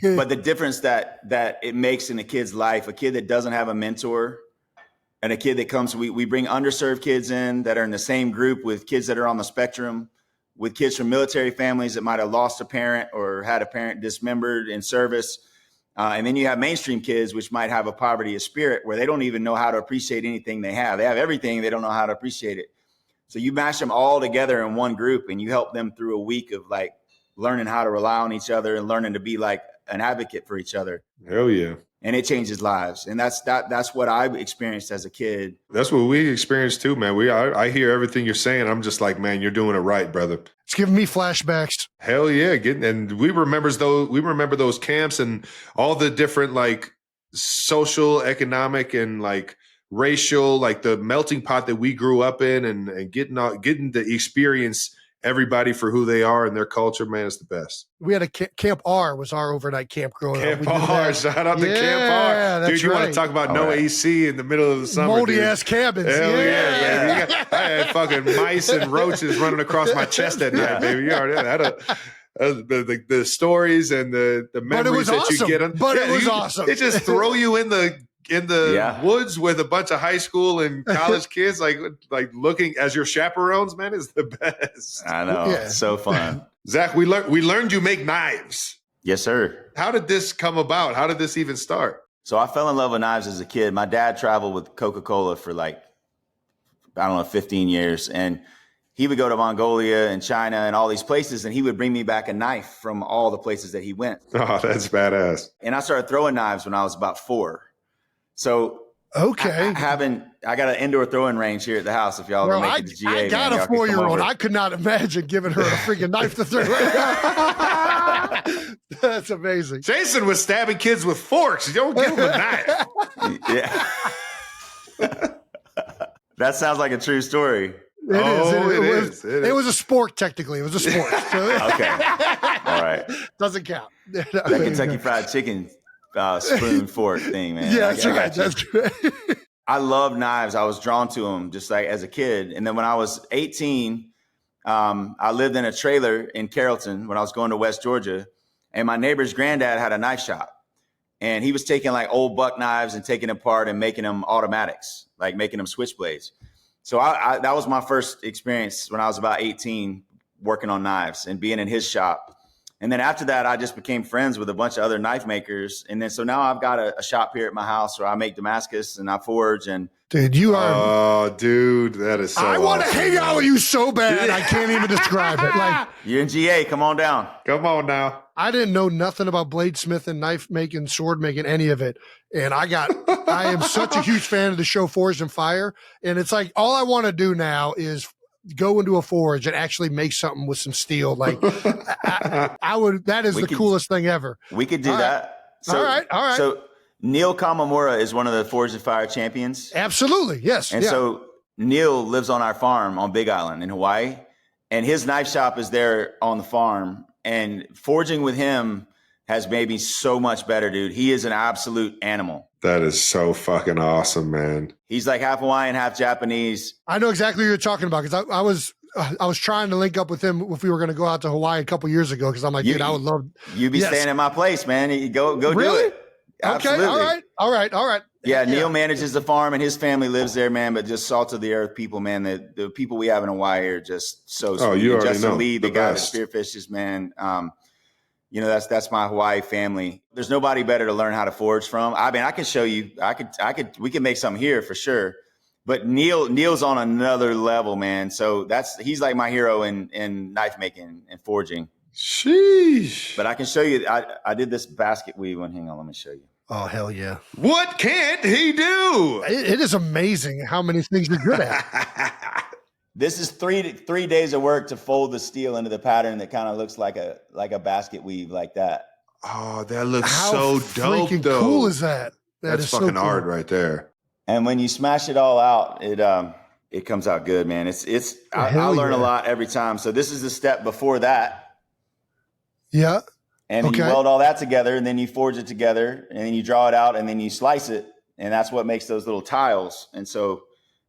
But the difference that it makes in a kid's life, a kid that doesn't have a mentor, and a kid that comes, we bring underserved kids in that are in the same group with kids that are on the spectrum, with kids from military families that might have lost a parent or had a parent dismembered in service. And then you have mainstream kids, which might have a poverty of spirit where they don't even know how to appreciate anything they have. They have everything. They don't know how to appreciate it. So you mash them all together in one group and you help them through a week of like learning how to rely on each other and learning to be like an advocate for each other. Hell yeah. And it changes lives. And that's what I experienced as a kid. That's what we experienced too, man. I hear everything you're saying. I'm just like, man, you're doing it right, brother. It's giving me flashbacks. Hell yeah. And we remember those camps and all the different like social, economic, and like racial, like the melting pot that we grew up in, and getting to experience everybody for who they are and their culture, man, is the best. We had a Camp R was our overnight camp growing up. Camp R, shout out to Camp R. Dude, you want to talk about no AC in the middle of the summer. Moldy ass cabins. Hell yeah, baby. I had fucking mice and roaches running across my chest at night, baby. You already had the stories and the memories that you get. It was awesome. It just throw you in the woods with a bunch of high school and college kids, like looking as your chaperones, man, is the best. I know. Yeah. It's so fun. Zach, we learned you make knives. Yes, sir. How did this come about? How did this even start? So I fell in love with knives as a kid. My dad traveled with Coca-Cola for 15 years. And he would go to Mongolia and China and all these places, and he would bring me back a knife from all the places that he went. Oh, that's badass. And I started throwing knives when I was about 4. So okay, I got an indoor throwing range here at the house. If y'all make it to GA, I got a 4-year-old. I could not imagine giving her a freaking knife to throw. That's amazing. Jason was stabbing kids with forks. You don't give him a knife. Yeah, that sounds like a true story. It was a sport. Technically, it was a sport. Okay, all right, doesn't count. That Kentucky Fried Chicken spoon fork thing, man. Yeah, that's right. That's great. I love knives. I was drawn to them just like as a kid. And then when I was 18, I lived in a trailer in Carrollton when I was going to West Georgia, and my neighbor's granddad had a knife shop, and he was taking like old buck knives and taking them apart and making them automatics, like making them switchblades. So that was my first experience when I was about 18 working on knives and being in his shop. And then after that, I just became friends with a bunch of other knife makers. And then so now I've got a shop here at my house where I make Damascus and I forge. And dude, you are. Oh, dude, that is so I want to awesome, hang out man. with you so bad. I can't even describe it. Like, you're in GA. Come on down. Come on now. I didn't know nothing about bladesmithing, knife making, sword making, any of it. And I am such a huge fan of the show Forged in Fire. And it's like, all I want to do now is go into a forge and actually make something with some steel. Like I would, that is the coolest thing ever. We could do that. So, all right. So Neil Kamamura is one of the Forged in Fire champions. Absolutely. Yes. And so Neil lives on our farm on Big Island in Hawaii, and his knife shop is there on the farm. And forging with him has made me so much better, dude. He is an absolute animal. That is so fucking awesome, man. He's like half Hawaiian, half Japanese. I know exactly what you're talking about because I was trying to link up with him if we were going to go out to Hawaii a couple years ago because I'm like, dude, I would love. You be staying in my place, man. You go really? Do it. Absolutely. Okay. All right. Yeah, Neil manages the farm and his family lives there, man. But just salt of the earth people, man. The people we have in Hawaii are just so sweet. Oh, you already Justin know. Lee, the guy that spearfishes, man. You know, that's my Hawaii family. There's nobody better to learn how to forge from. I mean, I can show you. We can make something here for sure. But Neil's on another level, man. So he's like my hero in knife making and forging. Sheesh. But I can show you. I did this basket weave one. Hang on, let me show you. Oh, hell yeah. What can't he do? It is amazing how many things you're good at. This is three days of work to fold the steel into the pattern that kind of looks like a basket weave like that. Oh, that looks How so dope, freaking though. cool is that? That's is so fucking cool. art right there. And when you smash it all out, it comes out good, man. I learn a lot every time. So this is the step before that. Yeah. And then you weld all that together, and then you forge it together, and then you draw it out, and then you slice it, and that's what makes those little tiles. And so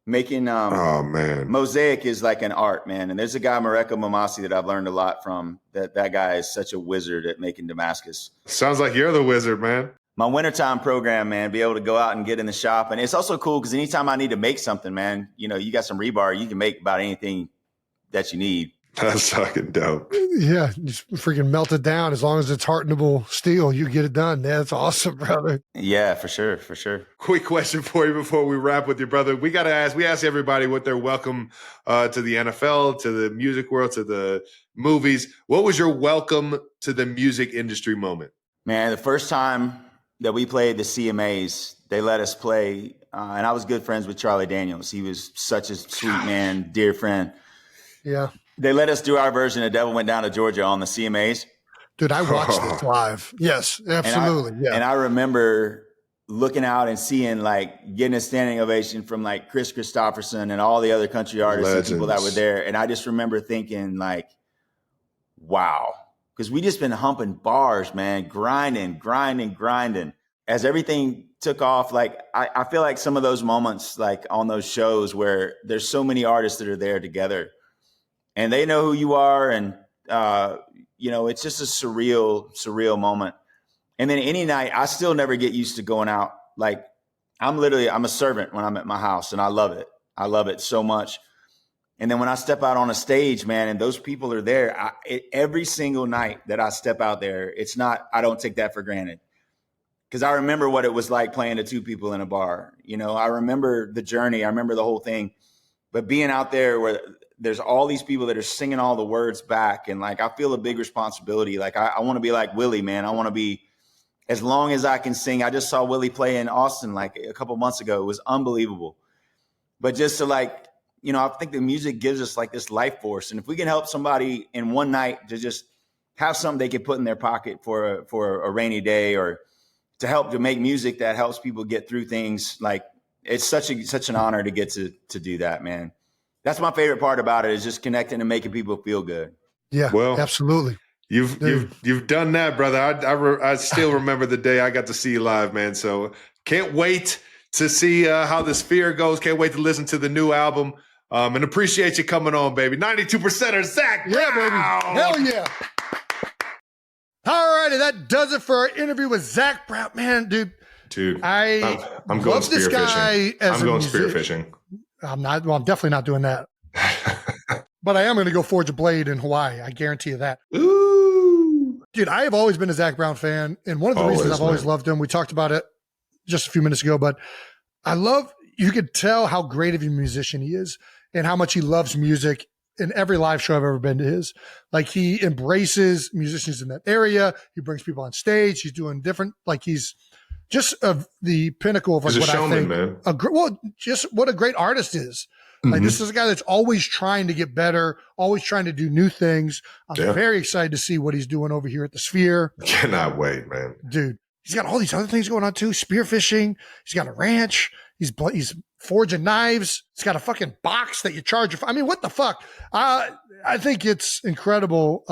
making mosaic is like an art, man. And there's a guy, Mareko Mamasi, that I've learned a lot from. That guy is such a wizard at making Damascus. Sounds like you're the wizard, man. My wintertime program, man, be able to go out and get in the shop. And it's also cool because anytime I need to make something, man, you know, you got some rebar, you can make about anything that you need. That's fucking dope. Yeah, just freaking melt it down. As long as it's hardenable steel, you get it done. That's awesome, brother. Yeah, for sure. Quick question for you before we wrap with your brother. We ask everybody what their welcome to the NFL, to the music world, to the movies. What was your welcome to the music industry moment? Man, the first time that we played the CMAs, they let us play, and I was good friends with Charlie Daniels. He was such a sweet man, dear friend. Yeah. They let us do our version of Devil Went Down to Georgia on the CMAs. Dude, I watched this live. Yes, absolutely. And I remember looking out and seeing, like, getting a standing ovation from, like, Chris Christopherson and all the other country artists and people that were there. And I just remember thinking, like, wow. Because we just been humping bars, man, grinding. As everything took off, like, I feel like some of those moments, like, on those shows where there's so many artists that are there together, and they know who you are. And, you know, it's just a surreal moment. And then any night, I still never get used to going out. Like, I'm a servant when I'm at my house, and I love it. I love it so much. And then when I step out on a stage, man, and those people are there, every single night that I step out there, I don't take that for granted. Because I remember what it was like playing to two people in a bar. You know, I remember the journey. I remember the whole thing. But being out there where there's all these people that are singing all the words back, and, like, I feel a big responsibility. Like, I want to be like Willie, man. I want to be, as long as I can sing. I just saw Willie play in Austin like a couple months ago. It was unbelievable. But just to, like, you know, I think the music gives us, like, this life force. And if we can help somebody in one night to just have something they can put in their pocket for a rainy day, or to help to make music that helps people get through things, like, it's such an honor to get to do that, man. That's my favorite part about it, is just connecting and making people feel good. Yeah, well, absolutely. You've done that, brother. I still remember the day I got to see you live, man. So can't wait to see how the Sphere goes. Can't wait to listen to the new album. And appreciate you coming on, baby. 92%er Zac Brown. Yeah, baby. Hell yeah. All righty, that does it for our interview with Zac Brown. Man, dude, I'm going love this guy as I'm going spearfishing. I'm definitely not doing that. But I am going to go forge a blade in Hawaii. I guarantee you that. Ooh. Dude, I have always been a Zac Brown fan. And one of the reasons I've always loved him, we talked about it just a few minutes ago, but you could tell how great of a musician he is and how much he loves music in every live show I've ever been to his. Like, he embraces musicians in that area. He brings people on stage. He's doing different, like, he's just the pinnacle of like he's what a showman, I think. Man. Just what a great artist is. Like, this is a guy that's always trying to get better, always trying to do new things. I'm very excited to see what he's doing over here at the Sphere. Cannot wait, man. Dude, he's got all these other things going on too. Spearfishing. He's got a ranch. He's forging knives. He's got a fucking box that you charge. I mean, what the fuck? I think it's incredible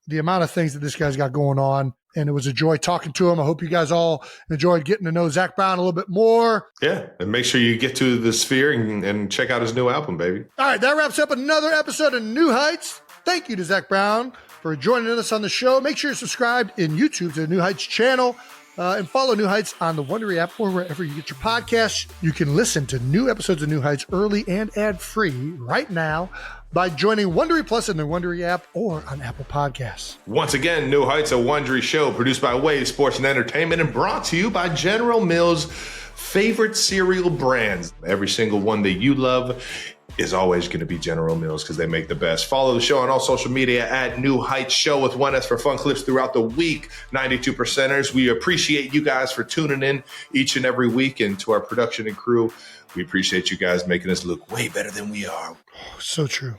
the amount of things that this guy's got going on. And it was a joy talking to him. I hope you guys all enjoyed getting to know Zac Brown a little bit more. Yeah, and make sure you get to the Sphere and check out his new album, baby. All right, that wraps up another episode of New Heights. Thank you to Zac Brown for joining us on the show. Make sure you're subscribed in YouTube to the New Heights channel. And follow New Heights on the Wondery app or wherever you get your podcasts. You can listen to new episodes of New Heights early and ad-free right now by joining Wondery Plus in the Wondery app or on Apple Podcasts. Once again, New Heights, a Wondery show produced by Wave Sports and Entertainment and brought to you by General Mills' favorite cereal brands. Every single one that you love is always going to be General Mills because they make the best. Follow the show on all social media at New Heights Show with 1S for fun clips throughout the week. 92%ers. We appreciate you guys for tuning in each and every week. And to our production and crew, we appreciate you guys making us look way better than we are. So true.